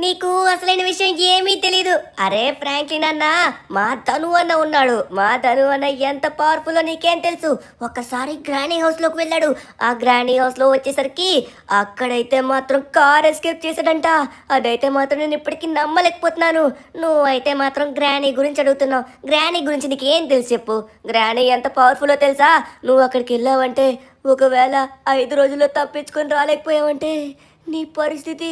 నీకు అసలైన విషయం ఏమీ తెలీదు. అరే ఫ్రాంక్లిన్ అన్న, మా ధను అన్న ఉన్నాడు. మా ధను అన్న ఎంత పవర్ఫుల్ నీకేం తెలుసు? ఒక్కసారి గ్రానీ హౌస్ లోకి వెళ్ళాడు. ఆ గ్రానీ హౌస్ లో వచ్చేసరికి అక్కడైతే మాత్రం కార్ ఎస్కేప్ చేశాడంట. అదైతే మాత్రం నేను ఇప్పటికీ నమ్మలేకపోతున్నాను. నువ్వైతే మాత్రం గ్రానీ గురించి అడుగుతున్నావు. గ్రానీ గురించి నీకేం తెలుసు చెప్పు? గ్రానీ ఎంత పవర్ఫుల్లో తెలుసా? నువ్వు అక్కడికి వెళ్ళావంటే, ఒకవేళ 5 రోజుల్లో తప్పించుకొని రాలేకపోయావంటే నీ పరిస్థితి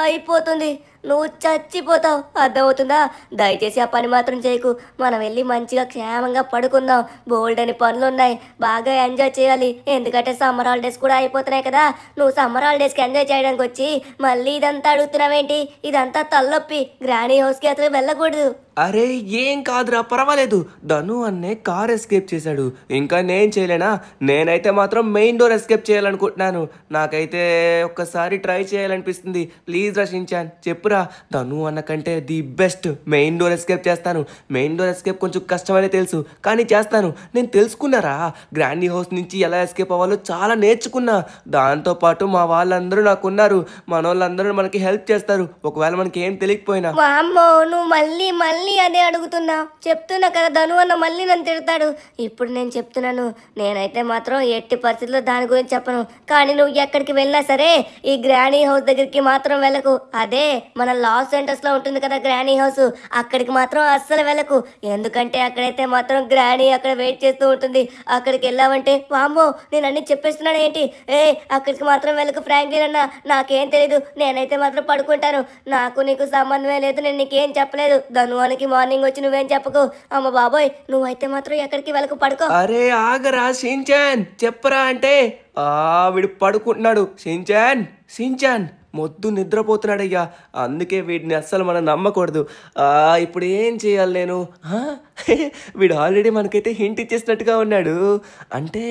అయిపోతుంది. నువ్వు చచ్చిపోతావు. అర్థమవుతుందా? దయచేసి ఆ పని మాత్రం చేయకు. మనం వెళ్ళి మంచిగా క్షేమంగా పడుకుందాం. బోల్డ్ అని పనులు ఉన్నాయి, బాగా ఎంజాయ్ చేయాలి. ఎందుకంటే సమ్మర్ హాలిడేస్ కూడా అయిపోతున్నాయి కదా. నువ్వు సమ్మర్ హాలిడేస్కి ఎంజాయ్ చేయడానికి వచ్చి మళ్ళీ ఇదంతా అడుగుతున్నావేంటి? ఇదంతా తలనొప్పి. గ్రానీ హౌస్కి అసలు వెళ్ళకూడదు. అరే ఏం కాదురా, పర్వాలేదు. ధను అన్నే కార్ ఎస్కేప్ చేశాడు, ఇంకా నేను చేయలేనా? నేనైతే మాత్రం మెయిన్ డోర్ ఎస్కేప్ చేయాలనుకుంటున్నాను. నాకైతే ఒక్కసారి ట్రై చేయాలనిపిస్తుంది. ప్లీజ్ రా షించాన్, చెప్పురా. ధను అన్న కంటే the best main door escape చేస్తాను. మెయిన్ డోర్ ఎస్కేప్ కొంచెం కష్టమనే తెలుసు, కానీ చేస్తాను. నేను తెలుసుకున్నారా, గ్రాండీ హౌస్ నుంచి ఎలా ఎస్కేప్ అవ్వాలో చాలా నేర్చుకున్నా. దాంతోపాటు మా వాళ్ళందరూ నాకున్నారు. మన వాళ్ళందరూ మనకి హెల్ప్ చేస్తారు, ఒకవేళ మనకి ఏం తెలియకపోయినా. వామ్మో, నువ్వు మళ్ళీ అదే అడుగుతున్నావు. చెప్తున్నా కదా, ధను అన్న మళ్ళీ నన్ను తిడతాడు. ఇప్పుడు నేను చెప్తున్నాను, నేనైతే మాత్రం ఎట్టి పరిస్థితుల్లో దాని గురించి చెప్పను. కానీ నువ్వు ఎక్కడికి వెళ్ళినా సరే ఈ గ్రానీ హౌస్ దగ్గరికి మాత్రం వెళ్ళకు. అదే మన లాస్ ఏంజల్స్ లో ఉంటుంది కదా గ్రానీ హౌస్, అక్కడికి మాత్రం అస్సలు వెళ్ళకు. ఎందుకంటే అక్కడైతే మాత్రం గ్రానీ అక్కడ వెయిట్ చేస్తూ ఉంటుంది. అక్కడికి వెళ్ళావంటే వామ్మో, నేను అన్ని చెప్పేస్తున్నాను ఏంటి? అక్కడికి మాత్రం వెళ్ళకు ఫ్రాంక్లిన్ అన్న. నాకేం తెలీదు, నేనైతే మాత్రం పడుకుంటాను. నాకు నీకు సంబంధమే లేదు, నేను నీకేం చెప్పలేదు. ధను మార్నింగ్ వచ్చి నువ్వేం చెప్పకు. అమ్మ బాబోయ్, నువ్వైతే మాత్రం ఎక్కడికి వెళ్ళకు, పడుకో. అరే ఆగరా షించాన్, చెప్పరా అంటే వీడు పడుకుంటున్నాడు. షించాన్ మొద్దు నిద్రపోతున్నాడయ్యా, అందుకే వీడిని అస్సలు మనం నమ్మకూడదు. ఇప్పుడు ఏం చేయాలి నేను? వీడు ఆల్రెడీ మనకైతే హింట్ ఇచ్చేసినట్టుగా ఉన్నాడు. అంటే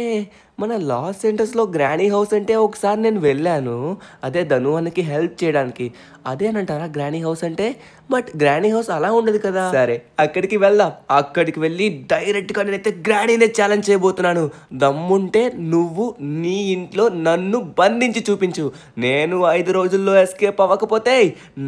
మన లాస్ ఏంజల్స్లో గ్రానీ హౌస్ అంటే ఒకసారి నేను వెళ్ళాను, అదే ధను అన్నకి హెల్ప్ చేయడానికి. అదేనంటారా గ్రానీ హౌస్ అంటే? బట్ గ్రానీ హౌస్ అలా ఉండదు కదా. సరే అక్కడికి వెళ్దాం. అక్కడికి వెళ్ళి డైరెక్ట్గా నేనైతే గ్రానీనే ఛాలెంజ్ చేయబోతున్నాను. దమ్ముంటే నువ్వు నీ ఇంట్లో నన్ను బంధించి చూపించు. నేను 5 రోజుల్లో ఎస్కేప్ అవ్వకపోతే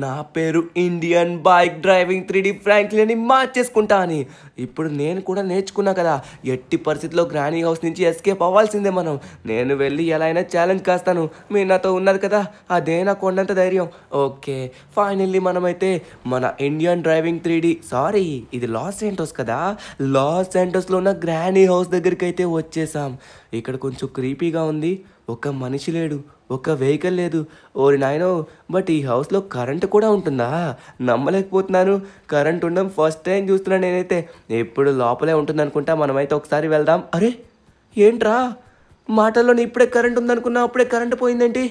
నా పేరు Indian bike driving 3D Franklin అని మార్చేసుకుంటా అని. ఇప్పుడు నేను కూడా నేర్చుకున్నా కదా, ఎట్టి పరిస్థితిలో గ్రానీ హౌస్ నుంచి ఎస్కేప్ అవ్వాల్సిందే మనం. నేను వెళ్ళి ఎలా అయినా ఛాలెంజ్ కాస్తాను. మీరు నాతో ఉన్నారు కదా, అదే నాకు ఉన్నంత ధైర్యం. ఓకే ఫైనల్లీ మనమైతే మన ఇండియన్ డ్రైవింగ్ 3D, సారీ ఇది లాస్ ఏంజల్స్ కదా, లాస్ ఏంజల్స్లో ఉన్న గ్రానీ హౌస్ దగ్గరికి అయితే వచ్చేసాం. ఇక్కడ కొంచెం క్రీపీగా ఉంది. ఒక మనిషి లేడు, ఒక వెహికల్ లేదు. ఓరి నాయనో, బట్ ఈ హౌస్లో కరెంటు కూడా ఉంటుందా? నమ్మలేకపోతున్నాను. కరెంట్ ఉండడం ఫస్ట్ టైం చూస్తున్నాను నేనైతే. ఎప్పుడు లోపలే ఉంటుంది అనుకుంటా. మనమైతే ఒకసారి వెళ్దాం. అరే ఏంట్రా, మాటల్లో ఇప్పుడే కరెంట్ ఉందనుకున్నా, అప్పుడే కరెంటు పోయిందేంటి?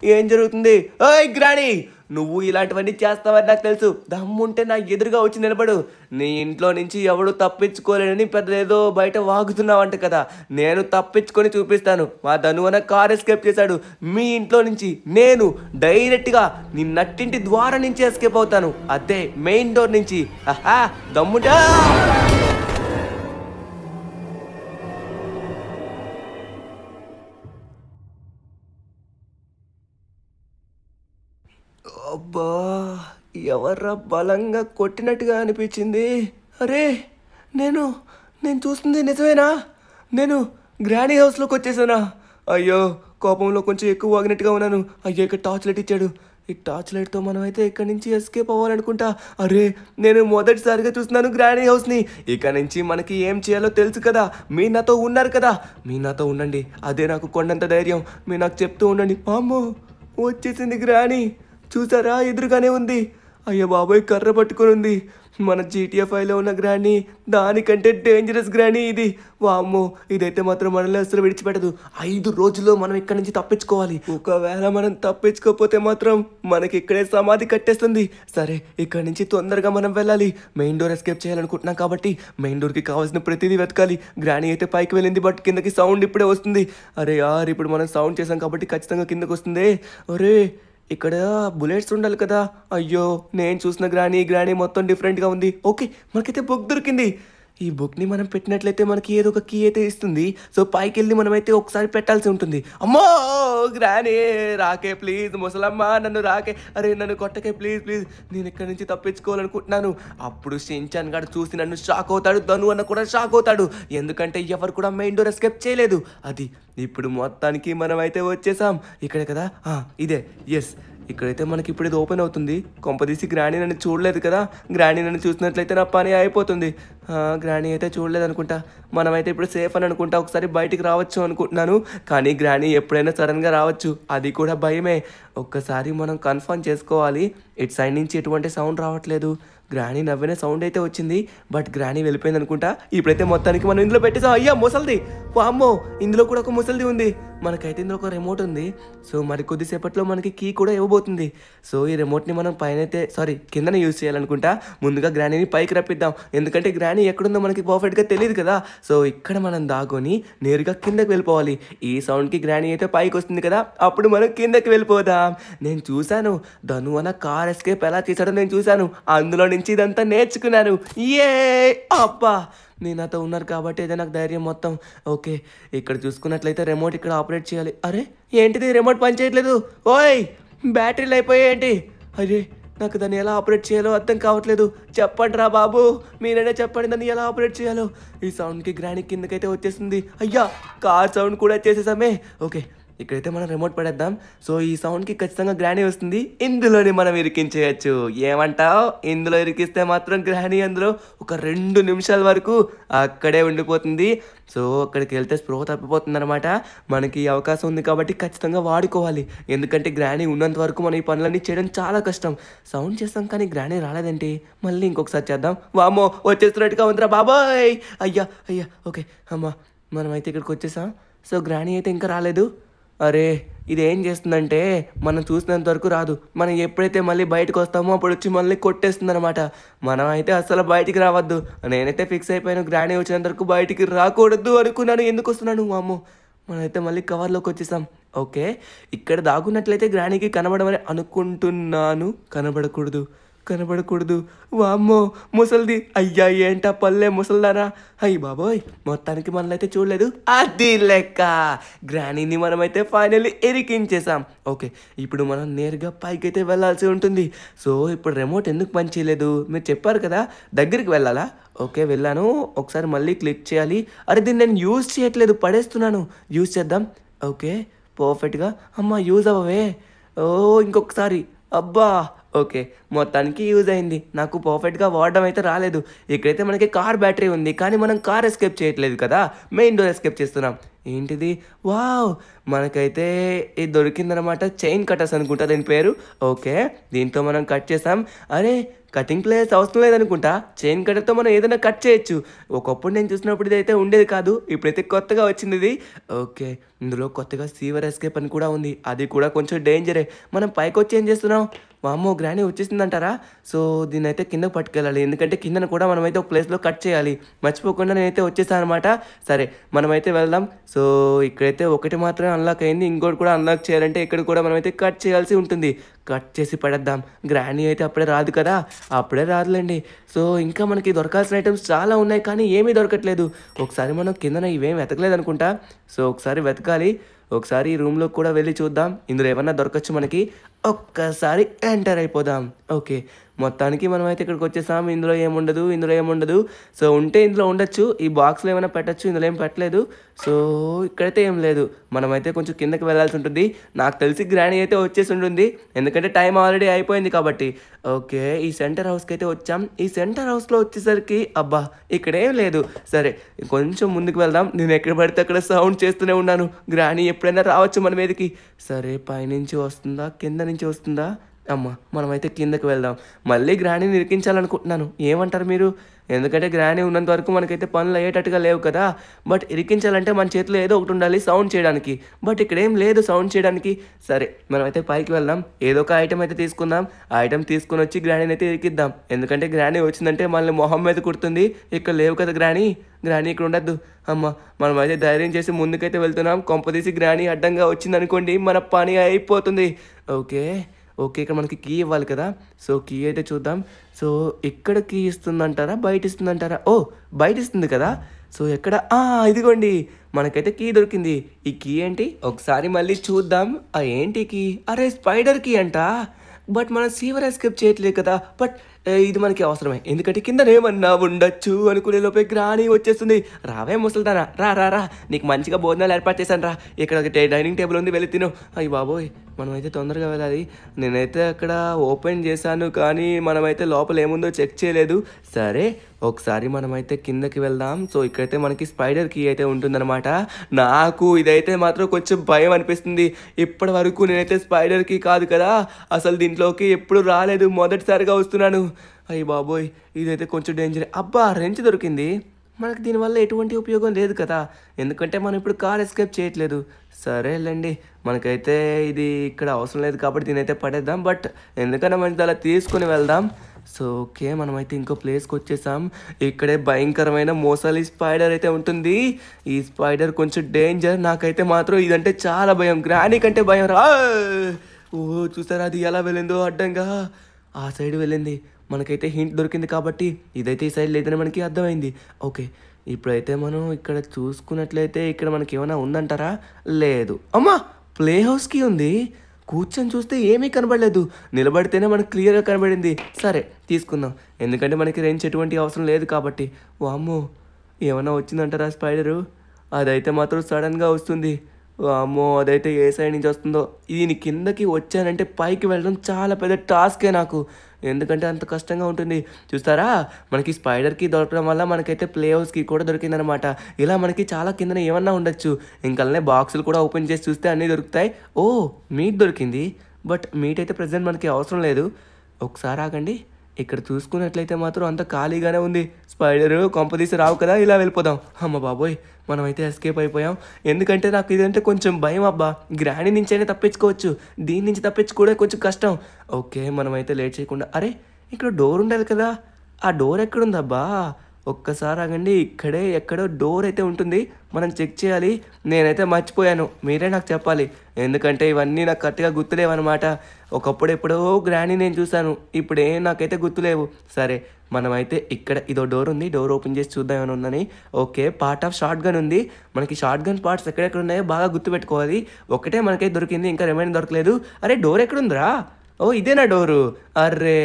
ఏం జరుగుతుంది? ఓయ్ గ్రానీ, నువ్వు ఇలాంటివన్నీ చేస్తావని నాకు తెలుసు. దమ్ముంటే నా ఎదురుగా వచ్చి నిలబడు. నీ ఇంట్లో నుంచి ఎవడు తప్పించుకోలేనని పెద్దదేదో బయట వాగుతున్నావంట కదా, నేను తప్పించుకొని చూపిస్తాను. మా ధను అన్న కార్ ఎస్కేప్ చేశాడు. మీ ఇంట్లో నుంచి నేను డైరెక్ట్గా నీ నట్టింటి ద్వారం నుంచి ఎస్కేప్ అవుతాను, అదే మెయిన్ డోర్ నుంచి. దమ్ముంటా. అబ్బా, ఎవర్రా బలంగా కొట్టినట్టుగా అనిపించింది. అరే నేను చూస్తుంది నిజమేనా? నేను గ్రానీ హౌస్లోకి వచ్చేసానా? అయ్యో, కోపంలో కొంచెం ఎక్కువ వాగినట్టుగా ఉన్నాను. అయ్యో, ఇక్కడ టార్చ్ లైట్ ఇచ్చాడు. ఈ టార్చ్ లైట్తో మనం అయితే ఇక్కడి నుంచి ఎస్కేప్ అవ్వాలనుకుంటా. అరే నేను మొదటిసారిగా చూస్తున్నాను గ్రానీ హౌస్ని. ఇక నుంచి మనకి ఏం చేయాలో తెలుసు కదా. మీరు నాతో ఉన్నారు కదా, మీరు నాతో ఉండండి. అదే నాకు కొండంత ధైర్యం. మీరు నాకు చెప్తూ ఉండండి. అమ్మో, వచ్చేసింది గ్రానీ. చూసారా, ఎదురుగానే ఉంది. అయ్యో బాబోయ్, కర్ర పట్టుకొని ఉంది. మన GTA 5లో ఉన్న గ్రానీ దానికంటే డేంజరస్ గ్రానీ ఇది. వామ్మో, ఇదైతే మాత్రం మనల్ని అసలు విడిచిపెట్టదు. 5 రోజుల్లో మనం ఇక్కడ నుంచి తప్పించుకోవాలి. ఒకవేళ మనం తప్పించుకోకపోతే మాత్రం మనకి ఇక్కడే సమాధి కట్టేస్తుంది. సరే, ఇక్కడ నుంచి తొందరగా మనం వెళ్ళాలి. మెయిన్ డోర్ ఎస్కేప్ చేయాలనుకుంటున్నాం కాబట్టి మెయిన్ డోర్కి కావాల్సిన ప్రతిదీ వెతకాలి. గ్రానీ అయితే పైకి వెళ్ళింది, బట్ కిందకి సౌండ్ ఇప్పుడే వస్తుంది. అరే యార్, ఇప్పుడు మనం సౌండ్ చేసాం కాబట్టి ఖచ్చితంగా కిందకి వస్తుంది. అరే ఇక్కడ బుల్లెట్స్ ఉండాలి కదా. అయ్యో, నేను చూసిన గ్రానీ మొత్తం డిఫరెంట్గా ఉంది. ఓకే, మనకైతే బుక్ దొరికింది. ఈ బుక్ని మనం పెట్టినట్లయితే మనకి ఏదో ఒక కీ అయితే ఇస్తుంది. సో పైకి వెళ్ళి మనమైతే ఒకసారి పెట్టాల్సి ఉంటుంది. అమ్మో గ్రానీ రాకే ప్లీజ్, ముసలమ్మ నన్ను రాకే, అరే నన్ను కొట్టకే ప్లీజ్ ప్లీజ్, నేను ఇక్కడి నుంచి తప్పించుకోవాలనుకుంటున్నాను. అప్పుడు షిన్చాన్ గారు చూసి నన్ను షాక్ అవుతాడు, ధను అన్న కూడా షాక్ అవుతాడు. ఎందుకంటే ఎవరు కూడా మెయిన్ డోర్ ఎస్కేప్ చేయలేదు. అది ఇప్పుడు మొత్తానికి మనమైతే వచ్చేసాం. ఇక్కడే కదా, ఇదే, ఎస్. ఇక్కడైతే మనకి ఇప్పుడు ఇది ఓపెన్ అవుతుంది. కొంపదీసి గ్రానీ నన్ను చూడలేదు కదా, గ్రానీ నన్ను చూసినట్లయితే నా పని అయిపోతుంది. గ్రానీ అయితే చూడలేదు అనుకుంటా. మనమైతే ఇప్పుడు సేఫ్ అని అనుకుంటా. ఒకసారి బయటికి రావచ్చు అనుకుంటున్నాను, కానీ గ్రానీ ఎప్పుడైనా సడన్గా రావచ్చు, అది కూడా భయమే. ఒక్కసారి మనం కన్ఫర్మ్ చేసుకోవాలి. ఇటు సైడ్ నుంచి ఎటువంటి సౌండ్ రావట్లేదు. గ్రానీ నవ్విన సౌండ్ అయితే వచ్చింది, బట్ గ్రానీ వెళ్ళిపోయింది అనుకుంటా. ఇప్పుడైతే మొత్తానికి మనం ఇందులో పెట్టేసాం. అయ్యా ముసలిది, వామ్మో ఇందులో కూడా ఒక ముసలిది ఉంది. మనకైతే ఇందులో ఒక రిమోట్ ఉంది. సో మరి కొద్దిసేపట్లో మనకి కీ కూడా ఇవ్వబోతుంది. సో ఈ రిమోట్ని మనం పైన అయితే కిందనే యూజ్ చేయాలనుకుంటా. ముందుగా గ్రానీని పైకి రప్పిద్దాం, ఎందుకంటే గ్రానీ ఎక్కడుందో మనకి పర్ఫెక్ట్గా తెలియదు కదా. సో ఇక్కడ మనం దాగొని నేరుగా కిందకి వెళ్ళిపోవాలి. ఈ సౌండ్కి గ్రానీ అయితే పైకి వస్తుంది కదా, అప్పుడు మనం కిందకి వెళ్ళిపోదాం. నేను చూశాను ధను అన్న కార్ ఎస్కేప్ ఎలా చేశాడో నేను చూశాను, అందులో నుంచి ఇదంతా నేర్చుకున్నాను. ఏ అబ్బా, నేను నాతో ఉన్నారు కాబట్టి ఇదే నాకు ధైర్యం మొత్తం. ఓకే, ఇక్కడ చూసుకున్నట్లయితే రిమోట్ ఇక్కడ ఆపరేట్ చేయాలి. అరే ఏంటిది రిమోట్ పని చేయట్లేదు, ఓయ్ బ్యాటరీలు అయిపోయాయి ఏంటి? అరే నాకు దాన్ని ఎలా ఆపరేట్ చేయాలో అర్థం కావట్లేదు. చెప్పండి రా బాబు, మీరైనా చెప్పండి దాన్ని ఎలా ఆపరేట్ చేయాలో. ఈ సౌండ్కి గ్రానీ కిందకైతే వచ్చేస్తుంది. అయ్యా కార్ సౌండ్ కూడా చేసేసామే. ఓకే, ఇక్కడైతే మనం రిమోట్ పడేద్దాం. సో ఈ సౌండ్కి ఖచ్చితంగా గ్రానీ వస్తుంది, ఇందులోనే మనం ఇరికించేయచ్చు. ఏమంటావు? ఇందులో ఇరికిస్తే మాత్రం గ్రానీ అందులో ఒక 2 నిమిషాల వరకు అక్కడే ఉండిపోతుంది. సో అక్కడికి వెళ్తే స్ప్రో తప్పిపోతుంది అనమాట. మనకి అవకాశం ఉంది కాబట్టి ఖచ్చితంగా వాడుకోవాలి, ఎందుకంటే గ్రానీ ఉన్నంత వరకు మనం ఈ పనులన్నీ చేయడం చాలా కష్టం. సౌండ్ చేస్తాం కానీ గ్రానీ రాలేదంటే మళ్ళీ ఇంకొకసారి చేద్దాం. వామో వచ్చేస్తున్నట్టుగా ఉందిరా బాబాయ్. అయ్యా అయ్యా, ఓకే అమ్మా మనమైతే ఇక్కడికి వచ్చేసాం. సో గ్రానీ అయితే ఇంకా రాలేదు. అరే ఇది ఏం చేస్తుందంటే మనం చూసినంత వరకు రాదు, మనం ఎప్పుడైతే మళ్ళీ బయటకు వస్తామో అప్పుడు వచ్చి మళ్ళీ కొట్టేస్తుంది అనమాట. మనం అయితే అసలు బయటికి రావద్దు. నేనైతే ఫిక్స్ అయిపోయాను, గ్రానీ వచ్చినంత వరకు బయటికి రాకూడదు అనుకున్నాను. ఎందుకు వస్తున్నాను అమ్మో, మనమైతే మళ్ళీ కవర్లోకి వచ్చేసాం. ఓకే, ఇక్కడ దాగున్నట్లయితే గ్రానీకి కనబడమని అనుకుంటున్నాను. కనబడకూడదు. వామ్మో ముసలిది, అయ్యా ఏంటా పల్లె ముసల్దానా, అయ్యి బాబోయ్ మొత్తానికి మనల్ని చూడలేదు. అది లెక్క, గ్రానీని మనమైతే ఫైనల్లీ ఇరికించేసాం. ఓకే, ఇప్పుడు మనం నేరుగా పైకి అయితే వెళ్ళాల్సి ఉంటుంది. సో ఇప్పుడు రిమోట్ ఎందుకు పని చేయలేదు మీరు చెప్పారు కదా, దగ్గరికి వెళ్ళాలా? ఓకే వెళ్ళాను, ఒకసారి మళ్ళీ క్లిక్ చేయాలి. అరే దీన్ని నేను యూజ్ చేయట్లేదు, పడేస్తున్నాను. యూజ్ చేద్దాం. ఓకే పర్ఫెక్ట్గా, అమ్మ యూజ్ అవ్వవే. ఇంకొకసారి, అబ్బా ఓకే మొత్తానికి యూజ్ అయింది. నాకు పర్ఫెక్ట్గా వాడడం అయితే రాలేదు. ఇక్కడైతే మనకి కార్ బ్యాటరీ ఉంది, కానీ మనం కార్ ఎస్కేప్ చేయట్లేదు కదా, మెయిన్ డోర్ ఎస్కేప్ చేస్తున్నాం. ఏంటిది? వావ్, మనకైతే ఇది దొరికిందనమాట. చైన్ కటర్స్ అనుకుంటా దీని పేరు. ఓకే, దీంతో మనం కట్ చేసాం. అరే కటింగ్ ప్లేస్ అవసరం లేదనుకుంటా, చైన్ కటర్తో మనం ఏదైనా కట్ చేయొచ్చు. ఒకప్పుడు నేను చూసినప్పుడు ఇదైతే ఉండేది కాదు, ఇప్పుడైతే కొత్తగా వచ్చింది ఇది. ఓకే, ఇందులో కొత్తగా సీవర్ ఎస్కేప్ అని కూడా ఉంది, అది కూడా కొంచెం డేంజరే. మనం పైకి వచ్చి ఏం చేస్తున్నాం? వామ్మో గ్రానీ వచ్చేసిందంటారా? సో దీన్ని అయితే కిందకు పట్టుకెళ్ళాలి, ఎందుకంటే కిందన కూడా మనమైతే ఒక ప్లేస్లో కట్ చేయాలి. మర్చిపోకుండా నేనైతే వచ్చేసాను అనమాట. సరే మనమైతే వెళ్దాం. సో ఇక్కడైతే ఒకటి మాత్రమే అన్లాక్ అయింది, ఇంకోటి కూడా అన్లాక్ చేయాలంటే ఇక్కడ కూడా మనమైతే కట్ చేయాల్సి ఉంటుంది. కట్ చేసి పడేద్దాం. గ్రానీ అయితే అప్పుడే రాదు కదా, అప్పుడే రాదులేండి. సో ఇంకా మనకి దొరకాల్సిన ఐటమ్స్ చాలా ఉన్నాయి, కానీ ఏమీ దొరకట్లేదు. ఒకసారి మనం కిందన ఇవేం వెతకలేదు అనుకుంటా, సో ఒకసారి వెతకాలి. ఒకసారి ఈ రూమ్లో కూడా వెళ్ళి చూద్దాం, ఇందులో ఏమన్నా దొరకచ్చు మనకి. ఒక్కసారి ఎంటర్ అయిపోదాం. ఓకే మొత్తానికి మనం అయితే ఇక్కడికి వచ్చేసాం. ఇందులో ఏముండదు. సో ఉంటే ఇందులో ఉండొచ్చు, ఈ బాక్స్లో ఏమైనా పెట్టచ్చు, ఇందులో ఏం పెట్టలేదు. సో ఇక్కడైతే ఏం లేదు, మనమైతే కొంచెం కిందకి వెళ్ళాల్సి ఉంటుంది. నాకు తెలిసి గ్రానీ అయితే వచ్చేసి ఉంటుంది, ఎందుకంటే టైం ఆల్రెడీ అయిపోయింది కాబట్టి. ఓకే ఈ సెంటర్ హౌస్కి అయితే వచ్చాం. ఈ సెంటర్ హౌస్లో వచ్చేసరికి అబ్బా ఇక్కడేం లేదు. సరే కొంచెం ముందుకు వెళ్దాం. నేను ఎక్కడ పడితే అక్కడ సౌండ్ చేస్తూనే ఉన్నాను, గ్రానీ ఎప్పుడైనా రావచ్చు మన మీదకి. సరే పైనుంచి వస్తుందా కింద నుంచి వస్తుందా? అమ్మ మనమైతే కిందకి వెళ్దాం. మళ్ళీ గ్రానీని ఇరికించాలనుకుంటున్నాను, ఏమంటారు మీరు? ఎందుకంటే గ్రానీ ఉన్నంత వరకు మనకైతే పనులు అయ్యేటట్టుగా లేవు కదా. బట్ ఇరికించాలంటే మన చేతిలో ఏదో ఒకటి ఉండాలి సౌండ్ చేయడానికి, బట్ ఇక్కడ ఏం లేదు సౌండ్ చేయడానికి. సరే మనమైతే పైకి వెళ్దాం, ఏదో ఒక ఐటమ్ అయితే తీసుకుందాం. ఆ ఐటమ్ తీసుకుని వచ్చి గ్రానీని అయితే ఇరికిద్దాం, ఎందుకంటే గ్రానీ వచ్చిందంటే మళ్ళీ మొహం మీద కుడుతుంది. ఇక్కడ లేవు కదా గ్రానీ ఇక్కడ ఉండద్దు. అమ్మ మనమైతే ధైర్యం చేసి ముందుకైతే వెళ్తున్నాం. కొంపదీసి గ్రానీ అడ్డంగా వచ్చిందనుకోండి మన పని అయిపోతుంది. ఓకే ఓకే, ఇక్కడ మనకి కీ ఇవ్వాలి కదా. సో కీ అయితే చూద్దాం. సో ఇక్కడ కీ ఇస్తుందంటారా, బయట ఇస్తుందంటారా? ఓ, బయట ఇస్తుంది కదా. సో ఎక్కడ? ఇదిగోండి, మనకైతే కీ దొరికింది. ఈ కీ ఏంటి ఒకసారి మళ్ళీ చూద్దాం. ఏంటి కీ? అరే స్పైడర్ కీ అంట. బట్ మనం సీవర్ ఎస్కేప్ చేయట్లేదు కదా. బట్ ఇది మనకి అవసరమే, ఎందుకంటే కిందనేమన్నా ఉండొచ్చు అనుకునే లోపే గ్రాని వచ్చేస్తుంది. రావే ముసల్దానా, రా రా రా, నీకు మంచిగా భోజనాలు ఏర్పాటు చేశాను రా. ఇక్కడ ఒక డైనింగ్ టేబుల్ ఉంది, వెళ్ళి తిను. అయ్యి బాబోయ్, మనమైతే తొందరగా వెళ్ళాలి. నేనైతే అక్కడ ఓపెన్ చేశాను, కానీ మనమైతే లోపల ఏముందో చెక్ చేయలేదు. సరే, ఒకసారి మనమైతే కిందకి వెళ్దాం. సో ఇక్కడైతే మనకి స్పైడర్ కీ అయితే ఉంటుందన్నమాట. నాకు ఇదైతే మాత్రం కొంచెం భయం అనిపిస్తుంది. ఇప్పటి వరకు నేనైతే స్పైడర్ కీ కాదు కదా, అసలు దీంట్లోకి ఎప్పుడు రాలేదు, మొదటిసారిగా వస్తున్నాను. అయ్యి బాబోయ్, ఇదైతే కొంచెం డేంజర్. అబ్బా, రెంచ్ దొరికింది. మనకు దీనివల్ల ఎటువంటి ఉపయోగం లేదు కదా, ఎందుకంటే మనం ఇప్పుడు కార్ ఎస్కేప్ చేయట్లేదు. సరేలేండి, మనకైతే ఇది ఇక్కడ అవసరం లేదు కాబట్టి దీనైతే పడేద్దాం. బట్ ఎందుకన్నా మంచిది, అలా తీసుకుని వెళ్దాం. సో ఓకే, మనమైతే ఇంకో ప్లేస్కి వచ్చేసాం. ఇక్కడే భయంకరమైన మోసాలి స్పైడర్ అయితే ఉంటుంది. ఈ స్పైడర్ కొంచెం డేంజర్. నాకైతే మాత్రం ఇదంటే చాలా భయం, గ్రానీ కంటే భయం రా. ఓ చూసారా, అది ఎలా వెళ్ళిందో అడ్డంగా ఆ సైడ్ వెళ్ళింది. మనకైతే హింట్ దొరికింది కాబట్టి ఇదైతే ఈ సైడ్ లేదని మనకి అర్థమైంది. ఓకే, ఇప్పుడైతే మనం ఇక్కడ చూసుకున్నట్లయితే ఇక్కడ మనకి ఏమైనా ఉందంటారా? లేదు. అమ్మా, ప్లే హౌస్కి ఉంది. కూర్చొని చూస్తే ఏమీ కనబడలేదు, నిలబడితేనే మనకు క్లియర్గా కనబడింది. సరే తీసుకుందాం, ఎందుకంటే మనకి రేంజ్ ఎటువంటి అవసరం లేదు కాబట్టి. వామ్మో, ఏమైనా వచ్చిందంటారా స్పైడరు? అదైతే మాత్రం సడన్గా వస్తుంది. అమ్మో, అదైతే ఏ సైడ్ నుంచి వస్తుందో. దీని కిందకి వచ్చానంటే పైకి వెళ్ళడం చాలా పెద్ద టాస్కే నాకు, ఎందుకంటే అంత కష్టంగా ఉంటుంది. చూస్తారా, మనకి స్పైడర్కి దొరకడం వల్ల మనకైతే ప్లే హౌస్కి కూడా దొరికిందనమాట. ఇలా మనకి చాలా కిందన ఏమన్నా ఉండొచ్చు. ఇంకనే బాక్సులు కూడా ఓపెన్ చేసి చూస్తే అన్నీ దొరుకుతాయి. ఓ, మీట్ దొరికింది. బట్ మీట్ అయితే ప్రజెంట్ మనకి అవసరం లేదు. ఒకసారి ఆగండి, ఇక్కడ చూసుకున్నట్లయితే మాత్రం అంత ఖాళీగానే ఉంది. స్పైడరు కొంపదీసి రావు కదా, ఇలా వెళ్ళిపోదాం. అమ్మ బాబోయ్, మనమైతే ఎస్కేప్ అయిపోయాం. ఎందుకంటే నాకు ఇదంటే కొంచెం భయం. అబ్బా, గ్రాని నుంచి అయినా తప్పించుకోవచ్చు, దీని నుంచి తప్పించుకోవడం కొంచెం కష్టం. ఓకే, మనమైతే లేట్ చేయకుండా, అరే ఇక్కడ డోర్ ఉండాలి కదా, ఆ డోర్ ఎక్కడుందబ్బా? ఒక్కసారి ఆగండి, ఇక్కడే ఎక్కడో డోర్ అయితే ఉంటుంది, మనం చెక్ చేయాలి. నేనైతే మర్చిపోయాను, మీరే నాకు చెప్పాలి, ఎందుకంటే ఇవన్నీ నాకు కరెక్ట్గా గుర్తులేవన్నమాట. ఒకప్పుడు ఎప్పుడో గ్రాని నేను చూశాను, ఇప్పుడే నాకైతే గుర్తులేవు. సరే, మనమైతే ఇక్కడ ఇదో డోర్ ఉంది, డోర్ ఓపెన్ చేసి చూద్దాం ఏమైనా ఉందని. Okay, part of short gun ఉంది. మనకి షార్ట్ గన్ పార్ట్స్ ఎక్కడెక్కడ ఉన్నాయో బాగా గుర్తుపెట్టుకోవాలి. ఒకటే మనకైతే దొరికింది, ఇంకా రిమైన్ దొరకలేదు. అరే డోర్ ఎక్కడుందిరా? ఓ ఇదేనా డోరు? అర్రే,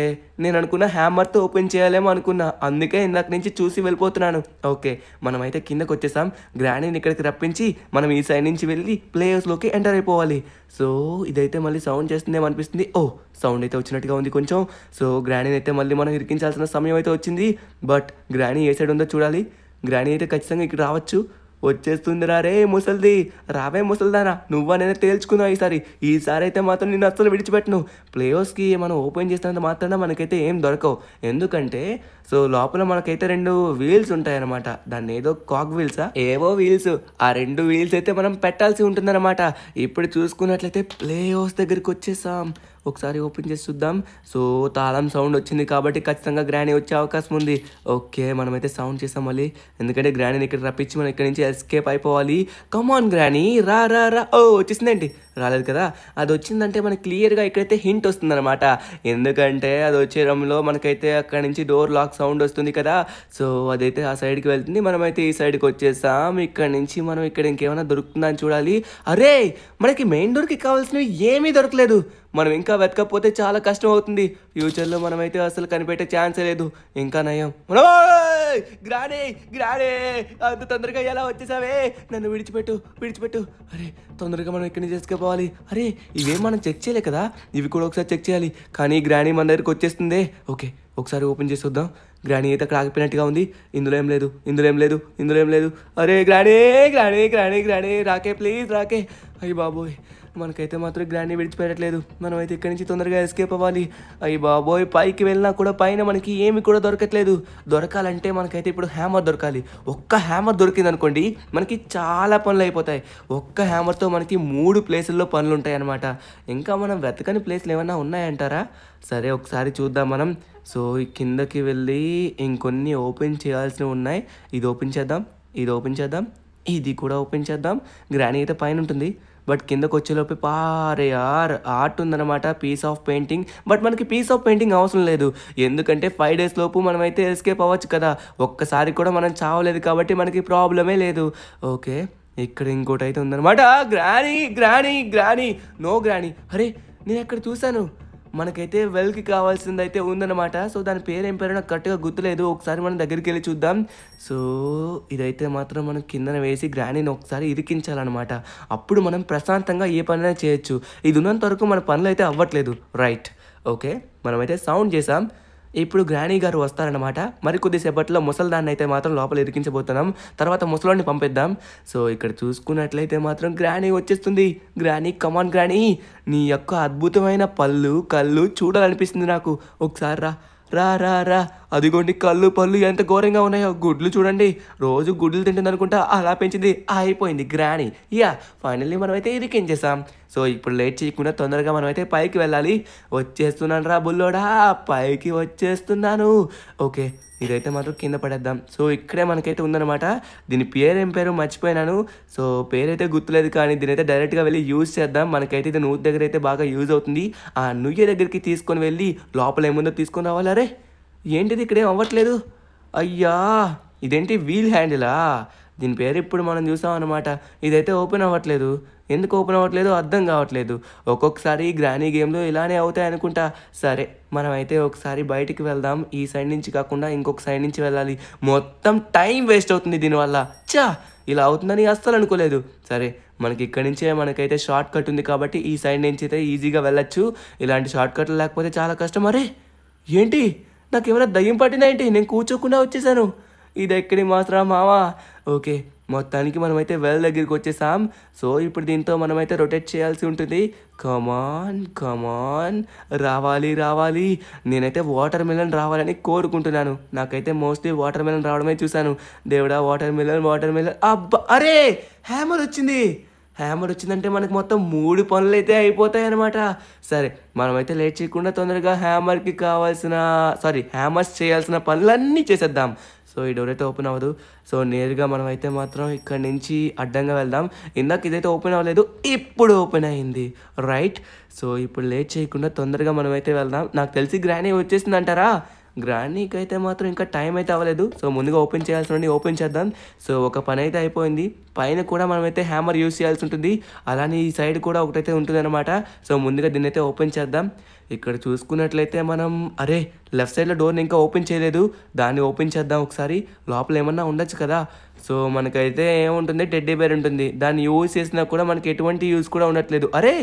నేను అనుకున్నా హ్యామర్తో ఓపెన్ చేయాలేమో అనుకున్నా, అందుకే ఇందాక నుంచి చూసి వెళ్ళిపోతున్నాను. ఓకే, మనమైతే కిందకు వచ్చేసాం. గ్రానీని ఇక్కడికి రప్పించి మనం ఈ సైడ్ నుంచి వెళ్ళి ప్లే హౌస్లోకి ఎంటర్ అయిపోవాలి. సో ఇదైతే మళ్ళీ సౌండ్ చేస్తుందేమో అనిపిస్తుంది. ఓ, సౌండ్ అయితే వచ్చినట్టుగా ఉంది కొంచెం. సో గ్రానీని అయితే మళ్ళీ మనం ఇరికించాల్సిన సమయం అయితే వచ్చింది. బట్ గ్రానీ ఏ సైడ్ ఉందో చూడాలి. గ్రానీ అయితే ఖచ్చితంగా ఇక్కడ రావచ్చు. వచ్చేస్తుంది రా రే ముసల్ది, రావే ముసల్దానా, నువ్వా నేనే తేల్చుకున్నావు. ఈసారి అయితే మాత్రం నేను అస్సలు విడిచిపెట్టను. ప్లేయర్స్కి మనం ఓపెన్ చేసినంత మాత్రాన మనకైతే ఏం దొరకవు, ఎందుకంటే సో లోపల మనకైతే 2 వీల్స్ ఉంటాయన్నమాట. దాన్ని ఏదో కాక్ వీల్సా ఏవో వీల్స్, ఆ 2 వీల్స్ అయితే మనం పెట్టాల్సి ఉంటుందన్నమాట. ఇప్పుడు చూసుకున్నట్లయితే ప్లే హౌస్ దగ్గరికి వచ్చేసాం. ఒకసారి ఓపెన్ చేసి చూద్దాం. సో తాళం సౌండ్ వచ్చింది కాబట్టి ఖచ్చితంగా గ్రానీ వచ్చే అవకాశం ఉంది. ఓకే, మనమైతే సౌండ్ చేసాం మళ్ళీ, ఎందుకంటే గ్రానీని ఇక్కడ రప్పించి మనం ఇక్కడ నుంచి ఎస్కేప్ అయిపోవాలి. కమాన్ గ్రానీ, రా రా రా. ఓ వచ్చేసిందేంటి? రాలేదు కదా. అది వచ్చిందంటే మనకి క్లియర్గా ఇక్కడైతే హింట్ వస్తుందన్నమాట, ఎందుకంటే అది వచ్చేయడంలో మనకైతే అక్కడ నుంచి డోర్ లాక్ సౌండ్ వస్తుంది కదా. సో అదైతే ఆ సైడ్కి వెళ్తుంది, మనమైతే ఈ సైడ్కి వచ్చేసాం. ఇక్కడ నుంచి మనం ఇక్కడ ఇంకేమైనా దొరుకుతుందా అని చూడాలి. అరే, మనకి మెయిన్ డోర్కి కావాల్సినవి ఏమీ దొరకలేదు. మనం ఇంకా వెతకపోతే చాలా కష్టం అవుతుంది. ఫ్యూచర్లో మనమైతే అసలు కనిపెట్టే ఛాన్సే లేదు. ఇంకా నయం. గ్రానీ గ్రానీ, అంత తొందరగా ఎలా వచ్చేసావే? నన్ను విడిచిపెట్టు. అరే తొందరగా మనం ఇక్కడి నుంచి చేసుకోవాలి. అరే ఇవేం మనం చెక్ చేయలే కదా, ఇవి కూడా ఒకసారి చెక్ చేయాలి. కానీ గ్రానీ మన దగ్గరికి వచ్చేస్తుందే. ఓకే, ఒకసారి ఓపెన్ చేసి చూద్దాం. గ్రానీ అయితే అక్కడ ఆగిపోయినట్టుగా ఉంది. ఇందులో ఏం లేదు. అరే గ్రానీ, రాకే ప్లీజ్ రాకే. అయ్యి బాబోయ్, మనకైతే మాత్రం గ్రానీ విడిచిపెట్టట్లేదు. మనమైతే ఇక్కడి నుంచి తొందరగా ఎస్కేప్ అవ్వాలి. అయ్యి బాబోయ్, పైకి వెళ్ళినా కూడా పైన మనకి ఏమి కూడా దొరకట్లేదు. దొరకాలంటే మనకైతే ఇప్పుడు హ్యామర్ దొరకాలి. ఒక్క హ్యామర్ దొరికింది అనుకోండి, మనకి చాలా పనులు అయిపోతాయి. ఒక్క హ్యామర్తో మనకి 3 ప్లేసుల్లో పనులు ఉంటాయి అన్నమాట. ఇంకా మనం వెతకని ప్లేస్లు ఏమైనా ఉన్నాయంటారా? సరే ఒకసారి చూద్దాం మనం. సో ఈ కిందకి వెళ్ళి ఇంకొన్ని ఓపెన్ చేయాల్సినవి ఉన్నాయి. ఇది ఓపెన్ చేద్దాం, ఇది కూడా ఓపెన్ చేద్దాం. గ్రానీ అయితే పైన ఉంటుంది, బట్ కిందకు వచ్చేలోపు పారే ఆర్ట్ ఉందన్నమాట, పీస్ ఆఫ్ పెయింటింగ్. బట్ మనకి పీస్ ఆఫ్ పెయింటింగ్ అవసరం లేదు, ఎందుకంటే 5 days లోపు మనమైతే ఎస్కేప్ అవ్వచ్చు కదా. ఒక్కసారి కూడా మనం చావలేదు కాబట్టి మనకి ప్రాబ్లమే లేదు. ఓకే, ఇక్కడ ఇంకోటి అయితే ఉందన్నమాట. Granny granny granny no granny. అరే నేను ఎక్కడ చూశాను, మనకైతే వెల్కి కావాల్సింది అయితే ఉందన్నమాట. సో దాని పేరు ఏం పేరు నాకు కరెక్ట్గా గుర్తులేదు, ఒకసారి మనం దగ్గరికి వెళ్ళి చూద్దాం. సో ఇదైతే మాత్రం మనం కిందన వేసి గ్రానీని ఒకసారి ఇరికించాలన్నమాట. అప్పుడు మనం ప్రశాంతంగా ఏ పనైనా చేయొచ్చు. ఇది ఉన్నంత వరకు మన పనులు అయితే అవ్వట్లేదు. రైట్, ఓకే, మనమైతే సౌండ్ చేసాం. ఇప్పుడు గ్రానీ గారు వస్తారనమాట. మరి కొద్దిసేపట్లో ముసల్దాన్ని అయితే మాత్రం లోపల ఇరికించబోతున్నాం, తర్వాత ముసలోడిని పంపిద్దాం. సో ఇక్కడ చూసుకున్నట్లయితే మాత్రం గ్రానీ వచ్చేస్తుంది. గ్రానీ, కమాన్ గ్రానీ, నీ యొక్క అద్భుతమైన పళ్ళు కళ్ళు చూడాలనిపిస్తుంది నాకు. ఒకసారి రా రా రా రా. అదిగోండి కళ్ళు పళ్ళు ఎంత ఘోరంగా ఉన్నాయో. గుడ్లు చూడండి, రోజు గుడ్లు తింటుంది అనుకుంటా, అలా పెంచింది. అయిపోయింది గ్రానీ. యా, ఫైనల్లీ మనమైతే ఇరికించేసాం. సో ఇప్పుడు లేట్ చేయకుండా తొందరగా మనమైతే పైకి వెళ్ళాలి. వచ్చేస్తున్నాను రా బుల్లోడా, పైకి వచ్చేస్తున్నాను. ఓకే, ఇదైతే మాత్రం కింద పడేద్దాం. సో ఇక్కడే మనకైతే ఉందన్నమాట. దీని పేరు ఏం పేరు మర్చిపోయినాను. సో పేరైతే గుర్తులేదు, కానీ దీనైతే డైరెక్ట్గా వెళ్ళి యూజ్ చేద్దాం. మనకైతే ఇది నూతి దగ్గర అయితే బాగా యూజ్ అవుతుంది. ఆ నుయ్య దగ్గరికి తీసుకొని వెళ్ళి లోపల ఏముందో తీసుకొని రావాలి. అరే ఏంటిది ఇక్కడేం అవ్వట్లేదు, అయ్యా ఇదేంటి వీల్ హ్యాండిలా, దీని పేరు ఇప్పుడు మనం చూసాం అనమాట. ఇదైతే ఓపెన్ అవ్వట్లేదు, ఎందుకు ఓపెన్ అవ్వట్లేదు అర్థం కావట్లేదు. ఒక్కొక్కసారి గ్రానీ గేమ్లో ఇలానే అవుతాయి అనుకుంటా. సరే మనమైతే ఒకసారి బయటికి వెళ్దాం. ఈ సైడ్ నుంచి కాకుండా ఇంకొక సైడ్ నుంచి వెళ్ళాలి. మొత్తం టైం వేస్ట్ అవుతుంది దీనివల్ల. చా, ఇలా అవుతుందని అస్సలు అనుకోలేదు. సరే మనకి ఇక్కడి నుంచే మనకైతే షార్ట్ కట్ ఉంది కాబట్టి ఈ సైడ్ నుంచి అయితే ఈజీగా వెళ్ళచ్చు. ఇలాంటి షార్ట్ కట్లు లేకపోతే చాలా కష్టం. అరే ఏంటి, నాకు ఏమైనా దయ్యం పట్టినా ఏంటి, నేను కూర్చోకుండా వచ్చేసాను. ఇది ఎక్కడి మాత్రం మావా. ఓకే, మొత్తానికి మనమైతే వెల్ దగ్గరికి వచ్చేసాం. సో ఇప్పుడు దీంతో మనమైతే రొటేట్ చేయాల్సి ఉంటుంది. కమాన్ కమాన్, రావాలి రావాలి. నేనైతే వాటర్ మిలన్ రావాలని కోరుకుంటున్నాను. నాకైతే మోస్ట్లీ వాటర్ మిలన్ రావడమే చూశాను. దేవుడా, వాటర్ మిలన్ వాటర్ మిలన్. అబ్బా, అరే హ్యామర్ వచ్చింది. హ్యామర్ వచ్చిందంటే మనకు మొత్తం 3 పనులు అయితే అయిపోతాయి అనమాట. సరే మనమైతే లేట్ చేయకుండా తొందరగా హ్యామర్స్ చేయాల్సిన పనులన్నీ చేసేద్దాం. సో ఈ డోర్ అయితే ఓపెన్ అవ్వదు. సో నేరుగా మనమైతే మాత్రం ఇక్కడ నుంచి అడ్డంగా వెళ్దాం. ఇందాక ఇదైతే ఓపెన్ అవ్వలేదు, ఇప్పుడు ఓపెన్ అయింది. రైట్, సో ఇప్పుడు లేట్ చేయకుండా తొందరగా మనమైతే వెళ్దాం. నాకు తెలిసి గ్రానీ వచ్చేసింది అంటారా. గ్రానీకి అయితే మాత్రం ఇంకా టైం అయితే అవ్వలేదు. సో ముందుగా ఓపెన్ చేయాల్సి ఓపెన్ చేద్దాం. సో ఒక పని అయితే అయిపోయింది. పైన కూడా మనమైతే హ్యామర్ యూజ్ చేయాల్సి ఉంటుంది, అలానే ఈ సైడ్ కూడా ఒకటైతే ఉంటుంది అనమాట. సో ముందుగా దీన్ని అయితే ఓపెన్ చేద్దాం. ఇక్కడ చూసుకున్నట్లయితే మనం అరే లెఫ్ట్ సైడ్లో డోర్ని ఇంకా ఓపెన్ చేయలేదు, దాన్ని ఓపెన్ చేద్దాం ఒకసారి. లోపల ఏమన్నా ఉండొచ్చు కదా. సో మనకైతే ఏముంటుంది, టెడ్డీ బేర్ ఉంటుంది. దాన్ని యూజ్ చేసినా కూడా మనకి ఎటువంటి యూజ్ కూడా ఉండట్లేదు. అరే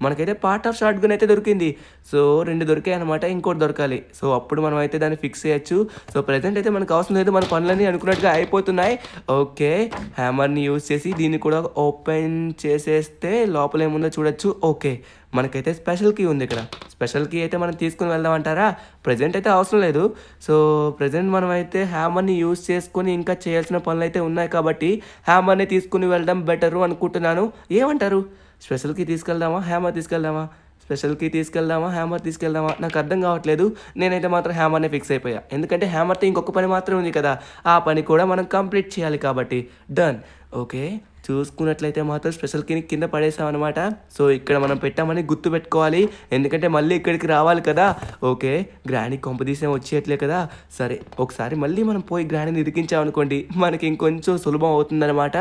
మనకైతే పార్ట్ ఆఫ్ షార్ట్ గన్ అయితే దొరికింది. సో 2 దొరికాయి అనమాట, ఇంకోటి దొరకాలి. సో అప్పుడు మనం అయితే దాన్ని ఫిక్స్ చేయొచ్చు. సో ప్రజెంట్ అయితే మనకు అవసరం లేదు, మన పనులన్నీ అనుకున్నట్టుగా అయిపోతున్నాయి. ఓకే, హ్యామర్ని యూజ్ చేసి దీన్ని కూడా ఓపెన్ చేసేస్తే లోపల ఏముందో చూడొచ్చు. ఓకే, మనకైతే స్పెషల్ కీ ఉంది. ఇక్కడ స్పెషల్ కీ అయితే మనం తీసుకుని వెళ్దామంటారా. ప్రజెంట్ అయితే అవసరం లేదు. సో ప్రజెంట్ మనం అయితే హ్యామర్ని యూజ్ చేసుకొని ఇంకా చేయాల్సిన పనులు అయితే ఉన్నాయి కాబట్టి హ్యామర్ని తీసుకుని వెళ్ళడం బెటరు అనుకుంటున్నాను. ఏమంటారు, స్పెషల్ కీ తీసుకెళ్దామా, హ్యామర్ తీసుకెళ్దామా, స్పెషల్ కీ తీసుకెళ్దామా, హ్యామర్ తీసుకెళ్దామా, నాకు అర్థం కావట్లేదు. నేనైతే మాత్రం హ్యామర్నే ఫిక్స్ అయిపోయా, ఎందుకంటే హ్యామర్తో ఇంకొక పని మాత్రం ఉంది కదా, ఆ పని కూడా మనం కంప్లీట్ చేయాలి కాబట్టి. డన్. ఓకే, చూసుకున్నట్లయితే మాత్రం స్పెషల్ కీని కింద పడేసామన్నమాట. సో ఇక్కడ మనం పెట్టామని గుర్తు పెట్టుకోవాలి, ఎందుకంటే మళ్ళీ ఇక్కడికి రావాలి కదా. ఓకే, గ్రానీ కొంపదీసం వచ్చేయట్లే కదా. సరే ఒకసారి మళ్ళీ మనం పోయి గ్రానీని ఇరికించామనుకోండి, మనకి ఇంకొంచెం సులభం అవుతుందన్నమాట.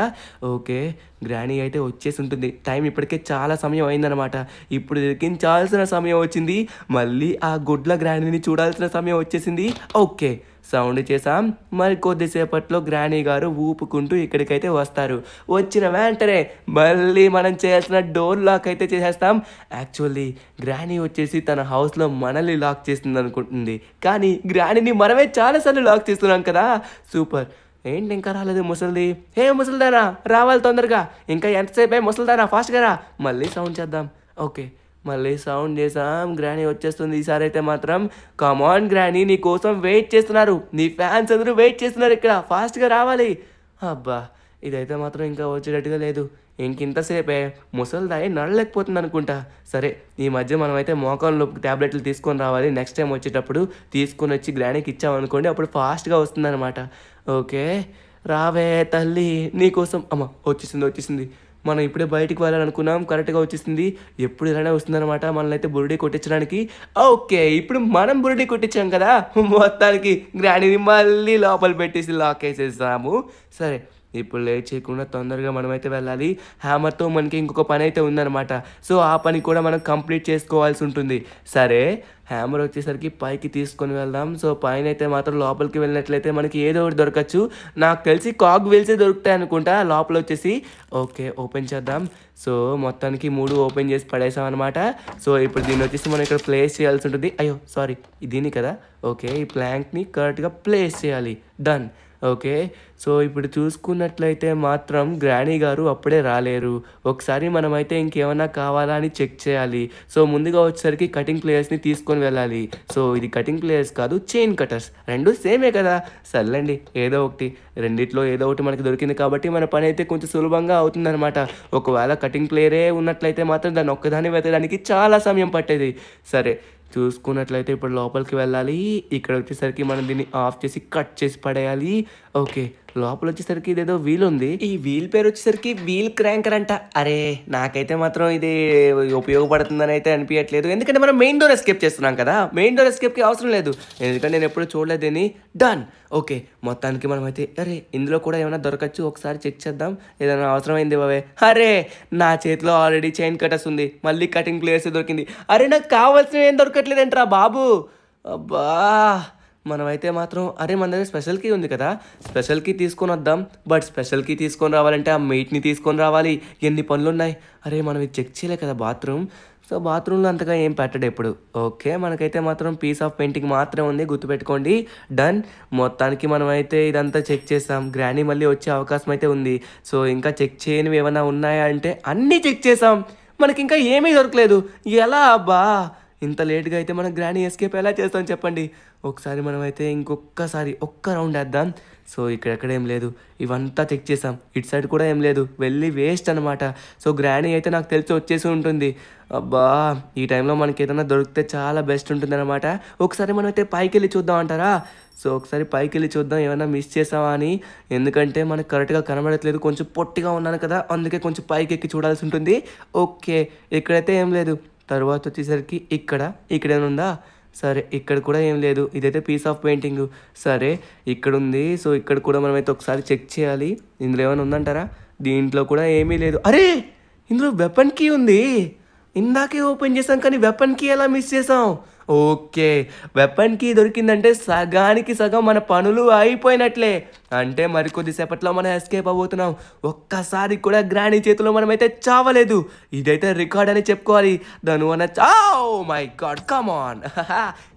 ఓకే, గ్రానీ అయితే వచ్చేసి ఉంటుంది. టైం ఇప్పటికే చాలా సమయం అయిందనమాట. ఇప్పుడు ఇరికించాల్సిన సమయం వచ్చింది, మళ్ళీ ఆ గుడ్ల గ్రానీని చూడాల్సిన సమయం వచ్చేసింది. ఓకే, సౌండ్ చేసాం. మరి కొద్దిసేపట్లో గ్రానీ గారు ఊపుకుంటూ ఇక్కడికైతే వస్తారు. వచ్చిన వెంటనే మళ్ళీ మనం చేయాల్సిన డోర్ లాక్ అయితే చేసేస్తాం. యాక్చువల్లీ గ్రానీ వచ్చేసి తన హౌస్లో మనల్ని లాక్ చేస్తుంది అనుకుంటుంది, కానీ గ్రానీని మనమే చాలాసార్లు లాక్ చేస్తున్నాం కదా. సూపర్. ఏంటి ఇంకా రాలేదు ముసలిది? హే ముసలిదానా, రావాలి తొందరగా, ఇంకా ఎంతసేపు ముసలిదానా, ఫాస్ట్గా రా. మళ్ళీ సౌండ్ చేద్దాం. ఓకే, మళ్ళీ సౌండ్ చేసాం. గ్రానీ వచ్చేస్తుంది ఈసారి అయితే మాత్రం. కమాన్ గ్రానీ, నీ కోసం వెయిట్ చేస్తున్నారు, నీ ఫ్యాన్స్ అందరూ వెయిట్ చేస్తున్నారు ఇక్కడ, ఫాస్ట్గా రావాలి. అబ్బా, ఇదైతే మాత్రం ఇంకా వచ్చేటట్టుగా లేదు. ఇంకింతసేపే ముసలిదాయి నడలేకపోతుంది అనుకుంటా. సరే ఈ మధ్య మనమైతే మోకాల్లో ట్యాబ్లెట్లు తీసుకొని రావాలి. నెక్స్ట్ టైం వచ్చేటప్పుడు తీసుకొని వచ్చి గ్రానీకి ఇచ్చామనుకోండి, అప్పుడు ఫాస్ట్గా వస్తుందన్నమాట. ఓకే, రావే తల్లి నీకోసం. అమ్మ వచ్చేసింది. మనం ఇప్పుడే బయటికి వెళ్ళాలనుకున్నాం, కరెక్ట్గా వచ్చేసింది. ఎప్పుడు ఇలానే వస్తుందన్నమాట మనల్ని అయితే బురుడి కొట్టించడానికి. ఓకే, ఇప్పుడు మనం బురుడి కొట్టించాం కదా, మొత్తానికి గ్రానీని మళ్ళీ లోపల పెట్టేసి లాక్ వేసేసాము. సరే, ఇప్పుడు లేట్ చేయకుండా తొందరగా మనమైతే వెళ్ళాలి. హ్యామర్తో మనకి ఇంకొక పని అయితే ఉందన్నమాట. సో ఆ పని కూడా మనం కంప్లీట్ చేసుకోవాల్సి ఉంటుంది. సరే, హ్యామర్ వచ్చేసరికి పైకి తీసుకొని వెళ్దాం. సో పైన అయితే మాత్రం లోపలికి వెళ్ళినట్లయితే మనకి ఏదో ఒకటి దొరకచ్చు. నాకు తెలిసి కాగ్ వీల్సే దొరుకుతాయి అనుకుంటా లోపల వచ్చేసి. ఓకే, ఓపెన్ చేద్దాం. సో మొత్తానికి 3 ఓపెన్ చేసి పడేసాం అనమాట. సో ఇప్పుడు దీన్ని వచ్చేసి మనం ఇక్కడ ప్లేస్ చేయాల్సి ఉంటుంది. అయ్యో సారీ, దీన్ని కదా. ఓకే, ఈ ప్లాంక్ని కరెక్ట్గా ప్లేస్ చేయాలి. డన్. ఓకే, సో ఇప్పుడు చూసుకున్నట్లయితే మాత్రం గ్రానీ గారు అప్పుడే రాలేరు. ఒకసారి మనమైతే ఇంకేమైనా కావాలా అని చెక్ చేయాలి. సో ముందుగా వచ్చేసరికి కటింగ్ ప్లేయర్స్ని తీసుకొని వెళ్ళాలి. సో ఇది కటింగ్ ప్లేయర్స్ కాదు, చైన్ కటర్స్. రెండు సేమే కదా. సర్లేండి, ఏదో ఒకటి, రెండిట్లో ఏదో ఒకటి మనకి దొరికింది కాబట్టి మన పని అయితే కొంచెం సులభంగా అవుతుందన్నమాట. ఒకవేళ కటింగ్ ప్లేయరే ఉన్నట్లయితే మాత్రం దాన్ని ఒక్కదాన్ని వెతకడానికి చాలా సమయం పట్టేది. సరే, చూసుకున్నట్లయితే ఇప్పుడు లోపలికి వెళ్ళాలి. ఇక్కడ వచ్చేసరికి మనం దీన్ని ఆఫ్ చేసి కట్ చేసి పడేయాలి. ఓకే, లోపల వచ్చేసరికి ఇదేదో వీల్ ఉంది. ఈ వీల్ పేరు వచ్చేసరికి వీల్ క్రాంకర్ అంట. అరే, నాకైతే మాత్రం ఇది ఉపయోగపడుతుందని అయితే అనిపించట్లేదు, ఎందుకంటే మనం మెయిన్ డోర్ ఎస్కేప్ చేస్తున్నాం కదా. మెయిన్ డోర్ ఎస్కేప్కి అవసరం లేదు, ఎందుకంటే నేను ఎప్పుడు చూడలేదని. డన్. ఓకే, మొత్తానికి మనమైతే అరే ఇందులో కూడా ఏమైనా దొరకచ్చు, ఒకసారి చెక్ చేద్దాం. ఏదైనా అవసరమైంది బావే. అరే, నా చేతిలో ఆల్రెడీ చైన్ కటర్స్ ఉంది, మళ్ళీ కటింగ్ ప్లేయర్స్ దొరికింది. అరే, నాకు కావాల్సినవి ఏం దొరకట్లేదంటరా బాబు. అబ్బా, మనమైతే మాత్రం అరే మన దగ్గర స్పెషల్ కీ ఉంది కదా, స్పెషల్ కీ తీసుకొని వద్దాం. బట్ స్పెషల్ కీ తీసుకొని రావాలంటే ఆ మెయిట్ని తీసుకొని రావాలి. ఎన్ని పనులు ఉన్నాయి. అరే, మనం ఇది చెక్ చేయలే కదా బాత్రూమ్. సో బాత్రూంలో అంతగా ఏం పెట్టడు ఎప్పుడు. ఓకే, మనకైతే మాత్రం పీస్ ఆఫ్ పెయింటింగ్ మాత్రమే ఉంది, గుర్తుపెట్టుకోండి. డన్. మొత్తానికి మనమైతే ఇదంతా చెక్ చేసాం. గ్రానీ మళ్ళీ వచ్చే అవకాశం అయితే ఉంది. సో ఇంకా చెక్ చేయనివి ఏమైనా ఉన్నాయా అంటే అన్నీ చెక్ చేసాం, మనకి ఇంకా ఏమీ దొరకలేదు. ఎలా అబ్బా, ఇంత లేట్గా అయితే మనం గ్రానీ ఎస్కేప్ ఎలా చేస్తాం చెప్పండి. ఒకసారి మనమైతే ఇంకొకసారి ఒక్క రౌండ్ వేద్దాం. సో ఇక్కడెక్కడ ఏం లేదు, ఇవంతా చెక్ చేసాం. ఇటు సైడ్ కూడా ఏం లేదు, వెళ్ళి వేస్ట్ అనమాట. సో గ్రానీ అయితే నాకు తెలిసి వచ్చేసి ఉంటుంది. అబ్బా, ఈ టైంలో మనకి ఏదైనా దొరికితే చాలా బెస్ట్ ఉంటుంది అనమాట. ఒకసారి మనమైతే పైకి వెళ్ళి చూద్దాం అంటారా. సో ఒకసారి పైకి వెళ్ళి చూద్దాం ఏమైనా మిస్ చేసావా అని, ఎందుకంటే మనకు కరెక్ట్గా కనబడట్లేదు, కొంచెం పొట్టిగా ఉన్నాను కదా, అందుకే కొంచెం పైకి ఎక్కి చూడాల్సి ఉంటుంది. ఓకే, ఇక్కడైతే ఏం లేదు. తర్వాత వచ్చేసరికి ఇక్కడేమైనా ఉందా. సరే, ఇక్కడ కూడా ఏం లేదు, ఇదైతే పీస్ ఆఫ్ పెయింటింగ్. సరే, ఇక్కడ ఉంది. సో ఇక్కడ కూడా మనమైతే ఒకసారి చెక్ చేయాలి, ఇందులో ఏమైనా ఉందంటారా. దీంట్లో కూడా ఏమీ లేదు. అరే, ఇందులో వెపన్ కీ ఉంది. ఇందాకే ఓపెన్ చేసాం కానీ వెపన్ కీ ఎలా మిస్ చేసాం. ఓకే, వెపన్ కీ దొరికిందంటే సగానికి సగం మన పనులు అయిపోయినట్లే. అంటే మరికొద్దిసేపట్లో మనం ఎస్కేప్ అవ్వబోతున్నాం. ఒక్కసారి కూడా గ్రానీ చేతిలో మనమైతే చావలేదు. ఇదైతే రికార్డ్ అని చెప్పుకోవాలి. దాని వల్ల మై గాడ్, కమ్ ఆన్,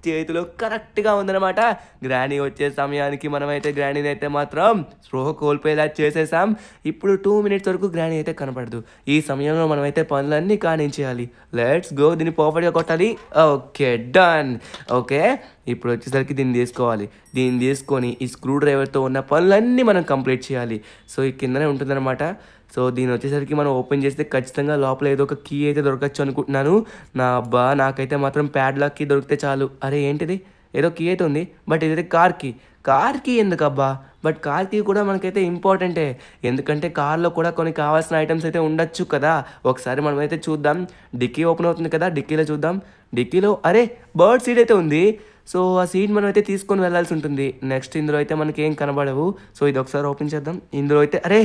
చేతిలో కరెక్ట్గా ఉందన్నమాట. గ్రానీ వచ్చే సమయానికి మనమైతే గ్రానీని అయితే మాత్రం స్పృహ కోల్పోయేలా చేసేసాం. ఇప్పుడు 2 మినిట్స్ వరకు గ్రానీ అయితే కనపడదు. ఈ సమయంలో మనమైతే పనులన్నీ కానించేయాలి. లెట్స్ గో, దీన్ని పర్ఫెక్ట్గా కొట్టాలి. Okay, done. ఓకే, ఇప్పుడు వచ్చేసరికి దీన్ని తీసుకోవాలి. దీన్ని తీసుకొని ఈ స్క్రూ డ్రైవర్తో ఉన్న పనులన్నీ మనం కంప్లీట్ చేయాలి. సో ఈ కిందనే ఉంటుందన్నమాట. సో దీని వచ్చేసరికి మనం ఓపెన్ చేస్తే ఖచ్చితంగా లోపల ఏదో ఒక కీ అయితే దొరకచ్చు అనుకుంటున్నాను. నాకైతే మాత్రం ప్యాడ్లాక్ కీ దొరికితే చాలు. అరే ఏంటిది, ఏదో కీ అయితే ఉంది, బట్ ఇదైతే కార్ కీ ఎందుకబ్బా. బట్ కార్ కీ కూడా మనకైతే ఇంపార్టెంటే, ఎందుకంటే కార్లో కూడా కొన్ని కావాల్సిన ఐటమ్స్ అయితే ఉండొచ్చు కదా. ఒకసారి మనమైతే చూద్దాం. డిక్కీ ఓపెన్ అవుతుంది కదా, డిక్కీలో చూద్దాం. డిక్కీలో అరే బర్డ్ సీడ్ అయితే ఉంది. సో ఆ సీడ్ మనం అయితే తీసుకొని వెళ్ళాల్సి ఉంటుంది. నెక్స్ట్ ఇందులో అయితే మనకి ఏం కనబడవు. సో ఇది ఒకసారి ఓపెన్ చేద్దాం. ఇందులో అయితే అరే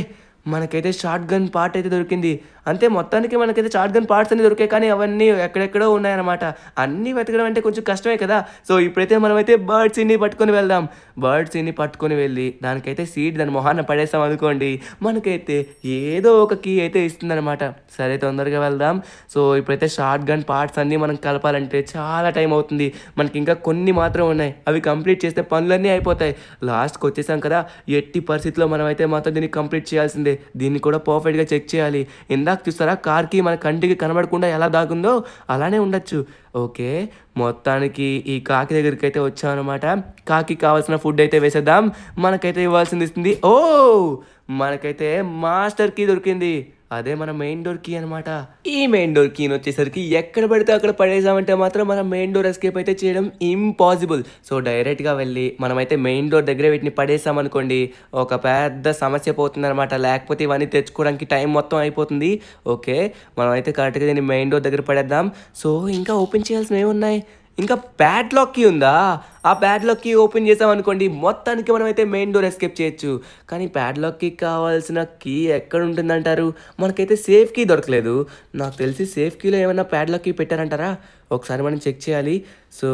మనకైతే షార్ట్ గన్ పార్ట్ అయితే దొరికింది. అంతే, మొత్తానికి మనకైతే షార్ట్ గన్ పార్ట్స్ అన్ని దొరికాయి, కానీ అవన్నీ ఎక్కడెక్కడో ఉన్నాయన్నమాట. అన్నీ వెతకడం అంటే కొంచెం కష్టమే కదా. సో ఇప్పుడైతే మనమైతే బర్డ్ సీడ్ని పట్టుకొని వెళ్దాం. బర్డ్ సీడ్ని పట్టుకొని వెళ్ళి దానికైతే సీడ్ దాని మొహాన్ని పడేస్తాం అనుకోండి, మనకైతే ఏదో ఒక కీ అయితే ఇస్తుందన్నమాట. సరే, తొందరగా వెళ్దాం. సో ఇప్పుడైతే షార్ట్ గన్ పార్ట్స్ అన్నీ మనం కలపాలంటే చాలా టైం అవుతుంది. మనకి ఇంకా కొన్ని మాత్రం ఉన్నాయి, అవి కంప్లీట్ చేస్తే పనులన్నీ అయిపోతాయి. లాస్ట్కి వచ్చేసాం కదా, ఎట్టి పరిస్థితిలో మనమైతే మాత్రం దీన్ని కంప్లీట్ చేయాల్సిందే. దీన్ని కూడా పర్ఫెక్ట్గా చెక్ చేయాలి. ఇందాక చూస్తారా కార్కి మన కంటికి కనబడకుండా ఎలా దాగుందో అలానే ఉండొచ్చు. ఓకే, మొత్తానికి ఈ కాకి దగ్గరికి అయితే వచ్చామన్నమాట. కాకి కావాల్సిన ఫుడ్ అయితే వేసేద్దాం. మనకైతే ఇవ్వాల్సింది ఇస్తుంది. మనకైతే మాస్టర్ కీ దొరికింది. అదే మన మెయిన్ డోర్ కీ అనమాట. ఈ మెయిన్ డోర్ కీని వచ్చేసరికి ఎక్కడ పడితే అక్కడ పడేసామంటే మాత్రం మనం మెయిన్ డోర్ ఎస్కేప్ అయితే చేయడం ఇంపాసిబుల్. సో డైరెక్ట్గా వెళ్ళి మనమైతే మెయిన్ డోర్ దగ్గర వీటిని పడేసామనుకోండి ఒక పెద్ద సమస్య పోతుంది అనమాట. లేకపోతే ఇవన్నీ తెచ్చుకోవడానికి టైం మొత్తం అయిపోతుంది. ఓకే, మనమైతే కరెక్ట్గా దీన్ని మెయిన్ డోర్ దగ్గర పడేద్దాం. సో ఇంకా ఓపెన్ చేయాల్సినవి ఏమున్నాయి? ఇంకా ప్యాడ్లాక్ కీ ఉందా? ఆ ప్యాడ్లాక్ కీ ఓపెన్ చేసామనుకోండి మొత్తానికి మనమైతే మెయిన్ డోర్ ఎస్కేప్ చేయొచ్చు. కానీ ప్యాడ్లాక్ కీ కావాల్సిన కీ ఎక్కడ ఉంటుందంటారు? మనకైతే సేఫ్ కీ దొరకలేదు. నాకు తెలిసి సేఫ్ కీలో ఏమైనా ప్యాడ్లాక్ కీ పెట్టారంటారా? ఒకసారి మనం చెక్ చేయాలి. సో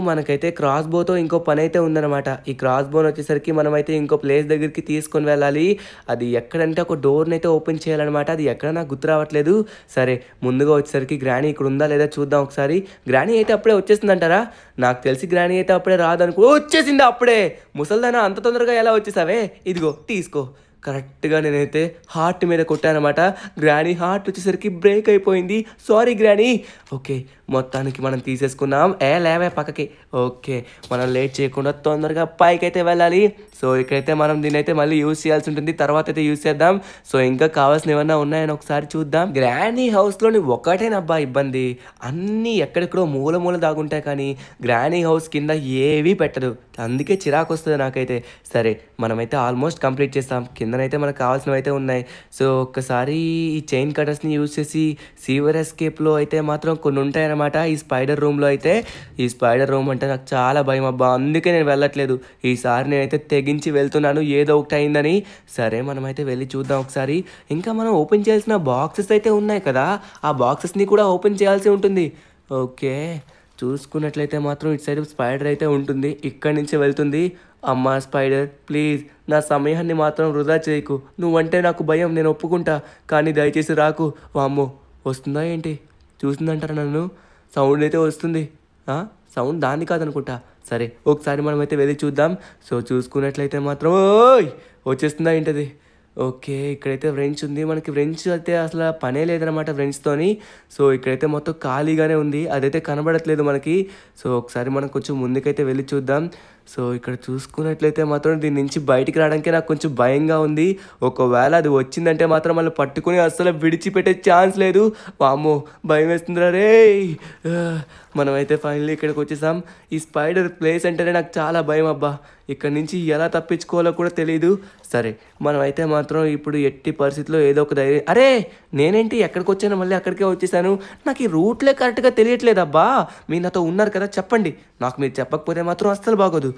మనకైతే క్రాస్ బోతో ఇంకో పని అయితే ఉందన్నమాట. ఈ క్రాస్ బోన్ వచ్చేసరికి మనమైతే ఇంకో ప్లేస్ దగ్గరికి తీసుకొని వెళ్ళాలి. అది ఎక్కడంటే ఒక డోర్ని అయితే ఓపెన్ చేయాలన్నమాట. అది ఎక్కడ నాకు గుర్తు రావట్లేదు. సరే, ముందుగా వచ్చేసరికి గ్రానీ ఇక్కడ ఉందా లేదా చూద్దాం ఒకసారి. గ్రానీ అయితే అప్పుడే వచ్చేసిందంటారా? నాకు తెలిసి గ్రానీ అయితే అప్పుడే రాదనుకో. వచ్చేసింది అప్పుడే. ముసల్దానా అంత తొందరగా ఎలా వచ్చేసావే? ఇదిగో తీసుకో. కరెక్ట్గా నేనైతే హార్ట్ మీద కొట్టానమాట. గ్రానీ హార్ట్ వచ్చేసరికి బ్రేక్ అయిపోయింది. Sorry granny. ఓకే, మొత్తానికి మనం తీసేసుకున్నాం. లేవే పక్కకి. ఓకే, మనం లేట్ చేయకుండా తొందరగా పైకి అయితే వెళ్ళాలి. సో ఇక్కడైతే మనం దీని అయితే మళ్ళీ యూజ్ చేయాల్సి ఉంటుంది. తర్వాత అయితే యూజ్ చేద్దాం. సో ఇంకా కావాల్సిన ఏమన్నా ఉన్నాయని ఒకసారి చూద్దాం. గ్రానీ హౌస్లోని ఒకటేనబ్బా ఇబ్బంది. అన్నీ ఎక్కడెక్కడో మూల మూల దాగుంటాయి కానీ గ్రానీ హౌస్ కింద ఏవీ పెట్టదు. అందుకే చిరాకు వస్తుంది నాకైతే. సరే, మనమైతే ఆల్మోస్ట్ కంప్లీట్ చేస్తాం. కిందనైతే మనకు కావాల్సినవి అయితే ఉన్నాయి. సో ఒక్కసారి ఈ చైన్ కటర్స్ని యూజ్ చేసి సీవర్ ఎస్కేప్లో అయితే మాత్రం కొన్ని ఉంటాయన్నమాట. ఈ స్పైడర్ రూమ్లో అయితే. ఈ స్పైడర్ రూమ్ అంటే నాకు చాలా భయం అబ్బా. అందుకే నేను వెళ్ళట్లేదు. ఈసారి నేనైతే తెగించి వెళ్తున్నాను, ఏదో ఒకటి అయిందని. సరే, మనమైతే వెళ్ళి చూద్దాం ఒకసారి. ఇంకా మనం ఓపెన్ చేయాల్సిన బాక్సెస్ అయితే ఉన్నాయి కదా, ఆ బాక్సెస్ని కూడా ఓపెన్ చేయాల్సి ఉంటుంది. ఓకే, చూసుకున్నట్లయితే మాత్రం ఇటు సైడ్ స్పైడర్ అయితే ఉంటుంది. ఇక్కడి నుంచే వెళ్తుంది. అమ్మా స్పైడర్, ప్లీజ్ నా సమయాన్ని మాత్రం వృధా చేయకు. నువ్వంటే నాకు భయం, నేను ఒప్పుకుంటా. కానీ దయచేసి రాకు. వామ్మో, వస్తుందా ఏంటి? చూసిందంటారా నన్ను? సౌండ్ అయితే వస్తుంది. సౌండ్ దాన్ని కాదనుకుంటా. సరే, ఒకసారి మనమైతే వెళ్ళి చూద్దాం. సో చూసుకున్నట్లయితే మాత్రం ఓయ్ వచ్చేస్తుందా ఏంటది? ఓకే, ఇక్కడైతే వ్రెంచ్ ఉంది. మనకి వ్రెంచ్ అయితే అసలు పనే లేదనమాట వ్రెంచ్తోని. సో ఇక్కడైతే మొత్తం ఖాళీగానే ఉంది, అదైతే కనబడట్లేదు మనకి. సో ఒకసారి మనం కొంచెం ముందుకైతే వెళ్ళి చూద్దాం. సో ఇక్కడ చూసుకున్నట్లయితే మాత్రం దీని నుంచి బయటికి రావడానికి నాకు కొంచెం భయంగా ఉంది. ఒకవేళ అది వచ్చిందంటే మాత్రం మళ్ళీ పట్టుకుని అస్సలు విడిచిపెట్టే ఛాన్స్ లేదు. వామ్మో, భయం వేస్తుందిరా రే. మనమైతే ఫైనల్లీ ఇక్కడికి వచ్చేసాం. ఈ స్పైడర్ ప్లేస్ అంటేనే నాకు చాలా భయం అబ్బా. ఇక్కడ నుంచి ఎలా తప్పించుకోవాలో కూడా తెలియదు. సరే, మనమైతే మాత్రం ఇప్పుడు ఎట్టి పరిస్థితిలో ఏదో ఒక ధైర్యం. అరే, నేనేంటి ఎక్కడికి వచ్చాను మళ్ళీ అక్కడికే వచ్చేసాను? నాకు ఈ రూట్లే కరెక్ట్గా తెలియట్లేదబ్బా. మీరు నాతో ఉన్నారు కదా, చెప్పండి. నాకు మీరు చెప్పకపోతే మాత్రం అస్సలు బాగోదు.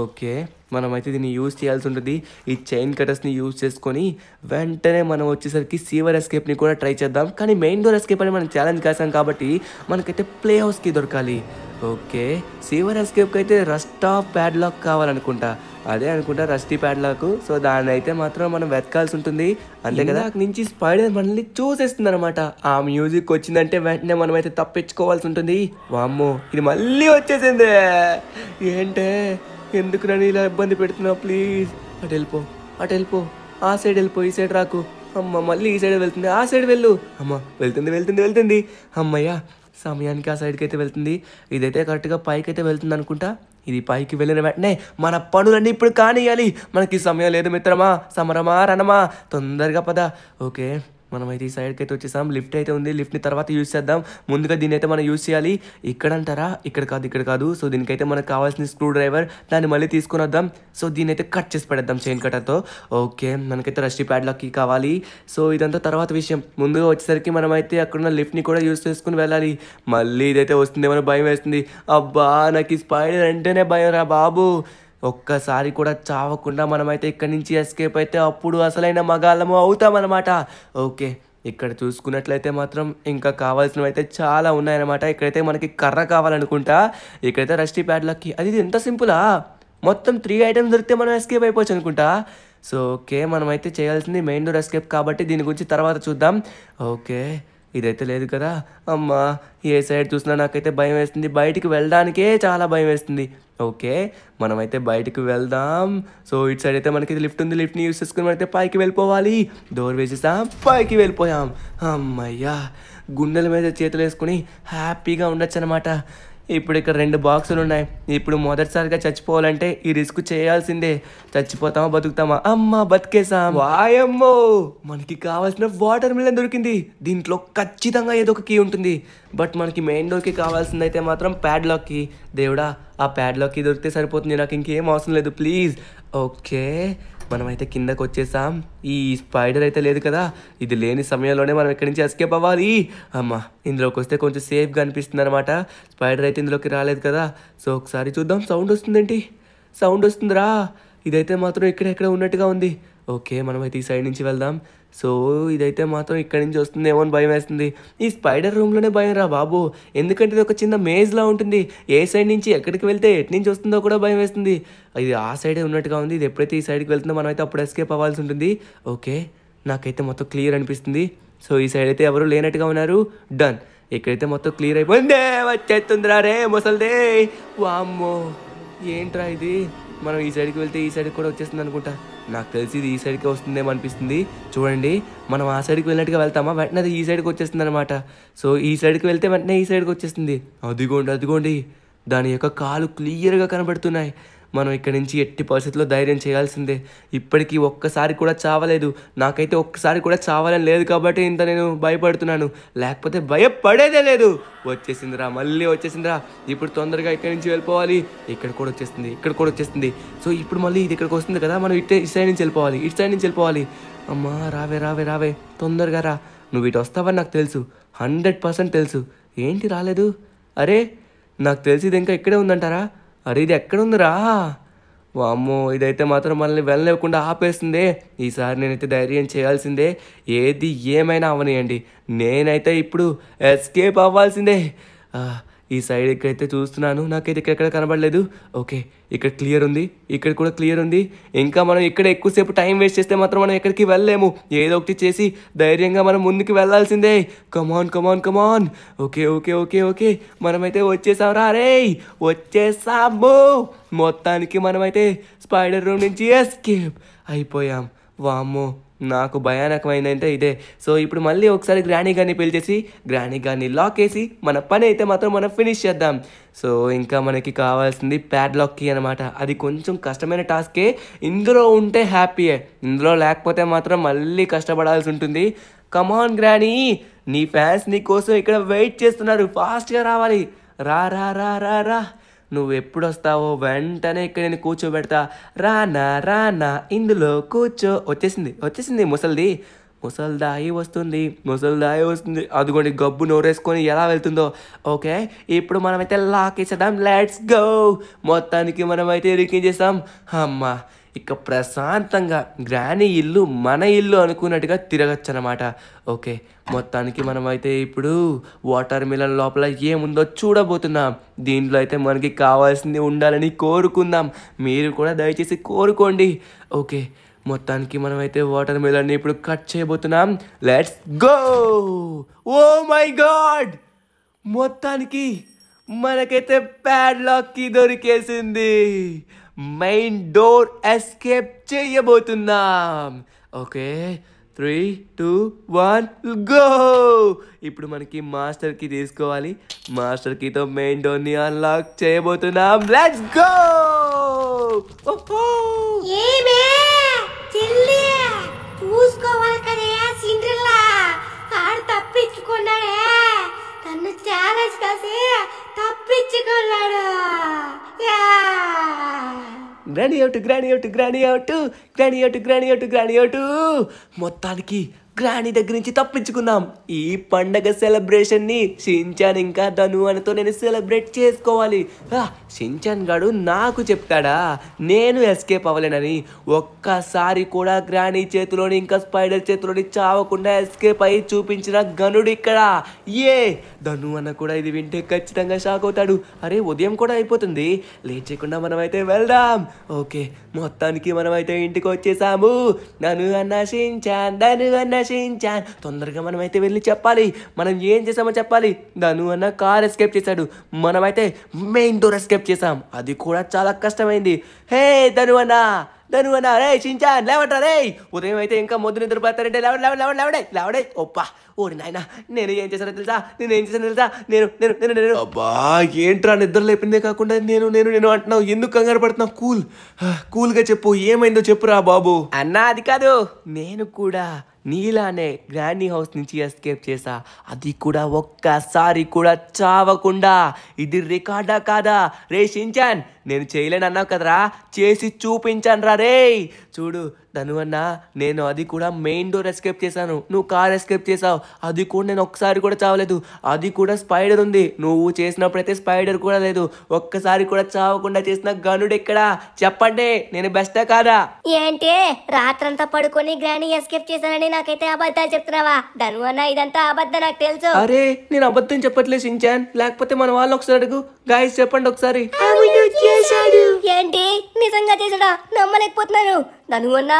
ఓకే, మనమైతే దీన్ని యూజ్ చేయాల్సి ఉంటుంది. ఈ చైన్ కటర్స్ని యూజ్ చేసుకొని వెంటనే మనం వచ్చేసరికి సీవర్ ఎస్కేప్ని కూడా ట్రై చేద్దాం. కానీ మెయిన్ డోర్ ఎస్కేప్ అని మనం ఛాలెంజ్ కాసాం కాబట్టి మనకైతే ప్లే హౌస్కి దొరకాలి. ఓకే, సీవర్ ఎస్కేప్కి అయితే రస్ట్ ఆఫ్ ప్యాడ్లాక్ కావాలనుకుంటా. అదే అనుకుంటా, రస్టీ ప్యాడ్లాక్. సో దాన్ని అయితే మాత్రం మనం వెతకాల్సి ఉంటుంది, అంతే కదా. నుంచి స్పైడర్ మనల్ని చూసేస్తుంది అనమాట. ఆ మ్యూజిక్ వచ్చిందంటే వెంటనే మనం అయితే తప్పించుకోవాల్సి ఉంటుంది. వామ్మో, ఇది మళ్ళీ వచ్చేసింది. ఏంటే, ఎందుకు నన్ను ఇలా ఇబ్బంది పెడుతున్నావు? ప్లీజ్ అటు వెళ్ళిపో, అటు వెళ్ళిపో. ఆ సైడ్ వెళ్ళిపో, ఈ సైడ్ రాకు. అమ్మ, మళ్ళీ ఈ సైడ్ వెళ్తుంది. ఆ సైడ్ వెళ్ళు. అమ్మ, వెళ్తుంది వెళ్తుంది వెళ్తుంది. అమ్మయ్యా, సమయానికి ఆ సైడ్కి అయితే వెళ్తుంది. ఇదైతే కరెక్ట్గా పైకి అయితే వెళ్తుంది అనుకుంటా. ఇది పైకి వెళ్ళిన వెంటనే మన పనులన్నీ ఇప్పుడు కానియాలి. మనకి సమయం లేదు మిత్రమా, సమరమా రణమా, తొందరగా పద. ఓకే, మనమైతే ఈ సైడ్కి అయితే వచ్చేసాం. లిఫ్ట్ అయితే ఉంది, లిఫ్ట్ని తర్వాత యూజ్ చేద్దాం. ముందుగా దీన్ని అయితే మనం యూజ్ చేయాలి. ఇక్కడ అంటారా? ఇక్కడ కాదు, ఇక్కడ కాదు. సో దీనికైతే మనకు కావాల్సిన స్క్రూ డ్రైవర్, దాన్ని మళ్ళీ తీసుకుని వద్దాం. సో దీన్ని అయితే కట్ చేసి పడేద్దాం చైన్ కటర్తో. ఓకే, మనకైతే రస్టీ ప్యాడ్లాక్కి కావాలి. సో ఇదంతా తర్వాత విషయం. ముందుగా వచ్చేసరికి మనమైతే అక్కడున్న లిఫ్ట్ని కూడా యూజ్ చేసుకుని వెళ్ళాలి. మళ్ళీ ఇదైతే వస్తుందేమో భయం వేస్తుంది. అబ్బా, నాకు ఈ స్పైడర్ అంటేనే భయం రా బాబు. ఒక్కసారి కూడా చావకుండా మనమైతే ఇక్కడి నుంచి ఎస్కేప్ అయితే అప్పుడు అసలైన మగాళ్ళము అవుతామన్నమాట. ఓకే, ఇక్కడ చూసుకున్నట్లయితే మాత్రం ఇంకా కావాల్సినవి అయితే చాలా ఉన్నాయన్నమాట. ఇక్కడైతే మనకి కర్ర కావాలనుకుంటా. ఇక్కడైతే రస్టీ ప్యాడ్లాక్కి అది ఎంత సింపులా, మొత్తం 3 ఐటమ్స్ దొరికితే మనం ఎస్కేప్ అయిపోవచ్చు అనుకుంటా. సో ఓకే, మనమైతే చేయాల్సింది మెయిన్ డోర్ ఎస్కేప్ కాబట్టి దీని గురించి తర్వాత చూద్దాం. ఓకే, ఇదైతే లేదు కదా. అమ్మా, ఏ సైడ్ చూసినా నాకైతే భయం వేస్తుంది. బయటికి వెళ్ళడానికే చాలా భయం వేస్తుంది. ఓకే, మనమైతే బయటికి వెళ్దాం. సో ఇటు సైడ్ అయితే మనకి లిఫ్ట్ ఉంది. లిఫ్ట్ని యూజ్ చేసుకుని మనైతే పైకి వెళ్ళిపోవాలి. డోర్ వేసేసాం, పైకి వెళ్ళిపోయాం. అమ్మయ్యా, గుండెల మీద చేతులు వేసుకుని హ్యాపీగా ఉండొచ్చు అనమాట. ఇప్పుడు ఇక్కడ 2 బాక్సులు ఉన్నాయి. ఇప్పుడు మొదటిసారిగా చచ్చిపోవాలంటే ఈ రిస్క్ చేయాల్సిందే. చచ్చిపోతామా బతుకుతామా? అమ్మా బతికేసాం. వాయమ్మో, మనకి కావాల్సిన వాటర్ మిలన్ దొరికింది. దీంట్లో ఖచ్చితంగా ఏదో ఒక కీ ఉంటుంది. బట్ మనకి మెయిన్ డోర్కి కావాల్సిందైతే మాత్రం ప్యాడ్లాక్ కీ. దేవుడా, ఆ ప్యాడ్లాక్ కీ దొరికితే సరిపోతుంది. నాకు ఇంకేం అవసరం లేదు ప్లీజ్. ఓకే, మనమైతే కిందకు వచ్చేసాం. ఈ స్పైడర్ అయితే లేదు కదా, ఇది లేని సమయంలోనే మనం ఇక్కడి నుంచి ఎస్కేప్ అవ్వాలి. అమ్మా, ఇందులోకి వస్తే కొంచెం సేఫ్గా అనిపిస్తుంది అనమాట. స్పైడర్ అయితే ఇందులోకి రాలేదు కదా. సో ఒకసారి చూద్దాం. సౌండ్ వస్తుందేంటి? సౌండ్ వస్తుందిరా. ఇదైతే మాత్రం ఇక్కడెక్కడ ఉన్నట్టుగా ఉంది. ఓకే, మనమైతే ఈ సైడ్ నుంచి వెళ్దాం. సో ఇదైతే మాత్రం ఇక్కడి నుంచి వస్తుందేమో అని భయం వేస్తుంది. ఈ స్పైడర్ రూమ్లోనే భయం రా బాబు, ఎందుకంటే ఇది ఒక చిన్న మేజ్లా ఉంటుంది. ఏ సైడ్ నుంచి ఎక్కడికి వెళ్తే ఎటు నుంచి వస్తుందో కూడా భయం వేస్తుంది. ఇది ఆ సైడే ఉన్నట్టుగా ఉంది. ఇది ఎప్పుడైతే ఈ సైడ్కి వెళ్తుందో మనమైతే అప్పుడు ఎస్కేప్ అవ్వాల్సి ఉంటుంది. ఓకే, నాకైతే మొత్తం క్లియర్ అనిపిస్తుంది. సో ఈ సైడ్ అయితే ఎవరు లేనట్టుగా ఉన్నారు. డన్. ఇక్కడైతే మొత్తం క్లియర్ అయిపోయిందే. వచ్చేస్తుందిరా రే ముసల్దే. వామ్మో, ఏంట్రా ఇది? మనం ఈ సైడ్కి వెళ్తే ఈ సైడ్కి కూడా వచ్చేస్తుంది అనుకుంటా. నాకు తెలిసి ఇది ఈ సైడ్కి వస్తుందేమో అనిపిస్తుంది. చూడండి, మనం ఆ సైడ్కి వెళ్ళినట్టుగా వెళ్తామా, వెంటనే అది ఈ సైడ్కి వచ్చేస్తుంది అనమాట. సో ఈ సైడ్కి వెళ్తే వెంటనే ఈ సైడ్కి వచ్చేస్తుంది. అదిగోండి, దాని యొక్క కాలు క్లియర్గా కనబడుతున్నాయి. మనం ఇక్కడి నుంచి ఎట్టి పరిస్థితుల్లో ధైర్యం చేయాల్సిందే. ఇప్పటికీ ఒక్కసారి కూడా చావలేదు. నాకైతే ఒక్కసారి కూడా చావాలని లేదు కాబట్టి ఇంత నేను భయపడుతున్నాను, లేకపోతే భయపడేదే లేదు. వచ్చేసిందిరా, మళ్ళీ వచ్చేసిందిరా. ఇప్పుడు తొందరగా ఇక్కడి నుంచి వెళ్ళిపోవాలి. ఇక్కడ కూడా వచ్చేస్తుంది. సో ఇప్పుడు మళ్ళీ ఇది ఇక్కడికి వస్తుంది కదా, మనం ఇటు సైడ్ నుంచి వెళ్ళిపోవాలి. అమ్మా, రావే తొందరగా రా. నువ్వు ఇటు వస్తావని నాకు తెలుసు, 100% తెలుసు. ఏంటి రాలేదు? అరే, నాకు తెలిసి ఇది ఇంకా ఇక్కడే ఉందంటారా? అరే, ఇది ఎక్కడుందిరా? వామ్మో, ఇదైతే మాత్రం మనల్ని వెళ్ళలేకుండా ఆపేస్తుంది. ఈసారి నేనైతే ధైర్యం చేయాల్సిందే. ఏది ఏమైనా అవనియండి, నేనైతే ఇప్పుడు ఎస్కేప్ అవ్వాల్సిందే. ఈ సైడ్ ఇక్కడైతే చూస్తున్నాను, నాకైతే ఇక్కడ కనబడలేదు. ఓకే, ఇక్కడ క్లియర్ ఉంది, ఇక్కడ కూడా క్లియర్ ఉంది. ఇంకా మనం ఇక్కడ ఎక్కువసేపు టైం వేస్ట్ చేస్తే మాత్రం మనం ఎక్కడికి వెళ్ళలేము. ఏదో ఒకటి చేసి ధైర్యంగా మనం ముందుకు వెళ్ళాల్సిందే. కమాన్. ఓకే, మనమైతే వచ్చేసాం రే. వచ్చేసాము. మొత్తానికి మనమైతే స్పైడర్ రూమ్ నుంచి ఎస్కేప్ అయిపోయాం. వామ్మో, నాకు భయానకమైందంటే ఇదే. సో ఇప్పుడు మళ్ళీ ఒకసారి గ్రానీ గారిని పిలిచేసి గ్రానీ గారిని లాక్ వేసి మన పని అయితే మాత్రం మనం ఫినిష్ చేద్దాం. సో ఇంకా మనకి కావాల్సింది ప్యాడ్లాక్ కీ అనమాట. అది కొంచెం కష్టమైన టాస్కే. ఇందులో ఉంటే హ్యాపీయే, ఇందులో లేకపోతే మాత్రం మళ్ళీ కష్టపడాల్సి ఉంటుంది. కమాన్ గ్రానీ, నీ ఫ్యాన్స్ నీ కోసం ఇక్కడ వెయిట్ చేస్తున్నారు. ఫాస్ట్గా రావాలి. రా. నువ్వు ఎప్పుడు వస్తావో వెంటనే ఇక్కడ నేను కూర్చోబెడతా. రానా ఇందులో కూర్చో. వచ్చేసింది ముసల్దాయి వస్తుంది. అదిగోండి, గబ్బు నోరేసుకొని ఎలా వెళ్తుందో. ఓకే, ఇప్పుడు మనమైతే లాక్ వేసేద్దాం. Let's go. మొత్తానికి మనమైతే ఇరికించేస్తాం. అమ్మా, ఇక ప్రశాంతంగా గ్రానీ ఇల్లు మన ఇల్లు అనుకున్నట్టుగా తిరగచ్చు అనమాట. ఓకే, మొత్తానికి మనమైతే ఇప్పుడు వాటర్ మిలన్ లోపల ఏముందో చూడబోతున్నాం. దీంట్లో అయితే మనకి కావాల్సింది ఉండాలని కోరుకుందాం. మీరు కూడా దయచేసి కోరుకోండి. ఓకే, మొత్తానికి మనమైతే వాటర్ మిలన్ని ఇప్పుడు కట్ చేయబోతున్నాం. Let's go. Oh my god, మొత్తానికి మనకైతే ప్యాడ్లాక్ కీ దొరికేసింది. మెయిన్ డోర్ ఎస్కేప్ చేయబోతున్నాం. Okay, 3, 2, 1 go. ఇప్పుడు మనకి మాస్టర్ కీ తీసుకోవాలి. మాస్టర్ కీతో మెయిన్ డోర్ని అన్లాక్ చేయబోతున్నాం. Let's go. చూసుకోవాలి కదా సిండ్రెల్లా, ఆడు తప్పించుకున్నాడే. తను ఛాలెంజ్ కాసి తప్పించుకున్నాడు. Granny out. మొత్తానికి గ్రానీ దగ్గర నుంచి తప్పించుకున్నాం. ఈ పండగ సెలబ్రేషన్ ని షిన్చాన్ ఇంకా ధను అనితో నేను సెలబ్రేట్ చేసుకోవాలి. షిన్చాన్ గాడు నాకు చెప్తాడా నేను ఎస్కేప్ అవ్వలేనని? ఒక్కసారి కూడా గ్రానీ చేతిలోని ఇంకా స్పైడర్ చేతిలోని చావకుండా ఎస్కేప్ అయ్యి చూపించిన గనుడు ఇక్కడ. ధను అన్న కూడా ఇది వింటే ఖచ్చితంగా షాక్ అవుతాడు. అరే, ఉదయం కూడా అయిపోతుంది, లేట్ చేయకుండా మనమైతే వెళ్దాం. ఓకే, మొత్తానికి మనమైతే ఇంటికి వచ్చేసాము. ధను అన్న షించాన్ తొందరగా మనమైతే వెళ్ళి చెప్పాలి మనం ఏం చేసామో చెప్పాలి ధను అన్న కార్ ఎస్కేప్ చేశాడు మనమైతే మెయిన్ డోర్ ఎస్కేప్ చేసాం అది కూడా చాలా కష్టమైంది హే ధను అన్న రే షించాన్ లేవట్రా రే ఉదయం అయితే ఇంకా మొద్దు నిద్రపోతారంటే లేవడే ఒప్పా ఓడి నాయన నేను ఏం చేశానో తెలుసా నేను అబ్బా ఏంట్రా నిద్ర లేపిందే కాకుండా నేను అంటున్నావు ఎందుకు కంగారు పడుతున్నావు కూల్గా చెప్పు ఏమైందో చెప్పురా బాబు అన్నా అది కాదు నేను కూడా నీలానే గ్రాండీ హౌస్ నుంచి ఎస్కేప్ చేసా అది కూడా ఒక్కసారి కూడా చావకుండా ఇది రికార్డా కాదా రే షించాన్ నేను చేయలేను అన్నావు కదరా చేసి చూపించాను రా రే చూడు ధను అన్న నేను అది కూడా మెయిన్ డోర్ ఎస్కేప్ చేశాను నువ్వు కార్ ఎస్కేప్ చేసావు అది కూడా నేను ఒక్కసారి కూడా చావలేదు అది కూడా స్పైడర్ ఉంది నువ్వు చేసినప్పుడైతే స్పైడర్ కూడా లేదు ఒక్కసారి కూడా చావకుండా చేసిన గనుడు ఎక్కడా చెప్పండి నేను బెస్టా కాదా ఏంటి రాత్రంతా పడుకొని గ్రాండీ ఎస్కేప్ చేశానని నాకైతే అబద్ధాలు చెప్తున్నావా ధను అన్న ఇదంతా అబద్ధం నాకు తెలుసు అరే నేను అబద్ధం చెప్పట్లేదు షించాన్ లేకపోతే మన వాళ్ళు ఒకసారి అడుగు గాయస్ చెప్పండి ఒకసారి ఏంటి నిజంగా చేసాడా నమ్మలేకపోతున్నాను ధను అన్నా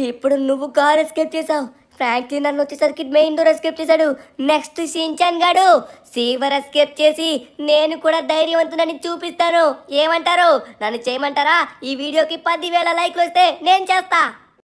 ఇప్పుడు నువ్వు కార్ ఎస్కేప్ చేసావు ఫ్రాంక్లిన్ నన్ను వచ్చేసరికి మెయిన్ డోర్ ఎస్కేప్ చేశాడు నెక్స్ట్ షించాన్ గాడు సీవర్ ఎస్కేప్ చేసి నేను కూడా ధైర్యవంతునని చూపిస్తాను ఏమంటారు నన్ను చేయమంటారా ఈ వీడియోకి 10,000 లైక్లు వస్తే నేను చేస్తా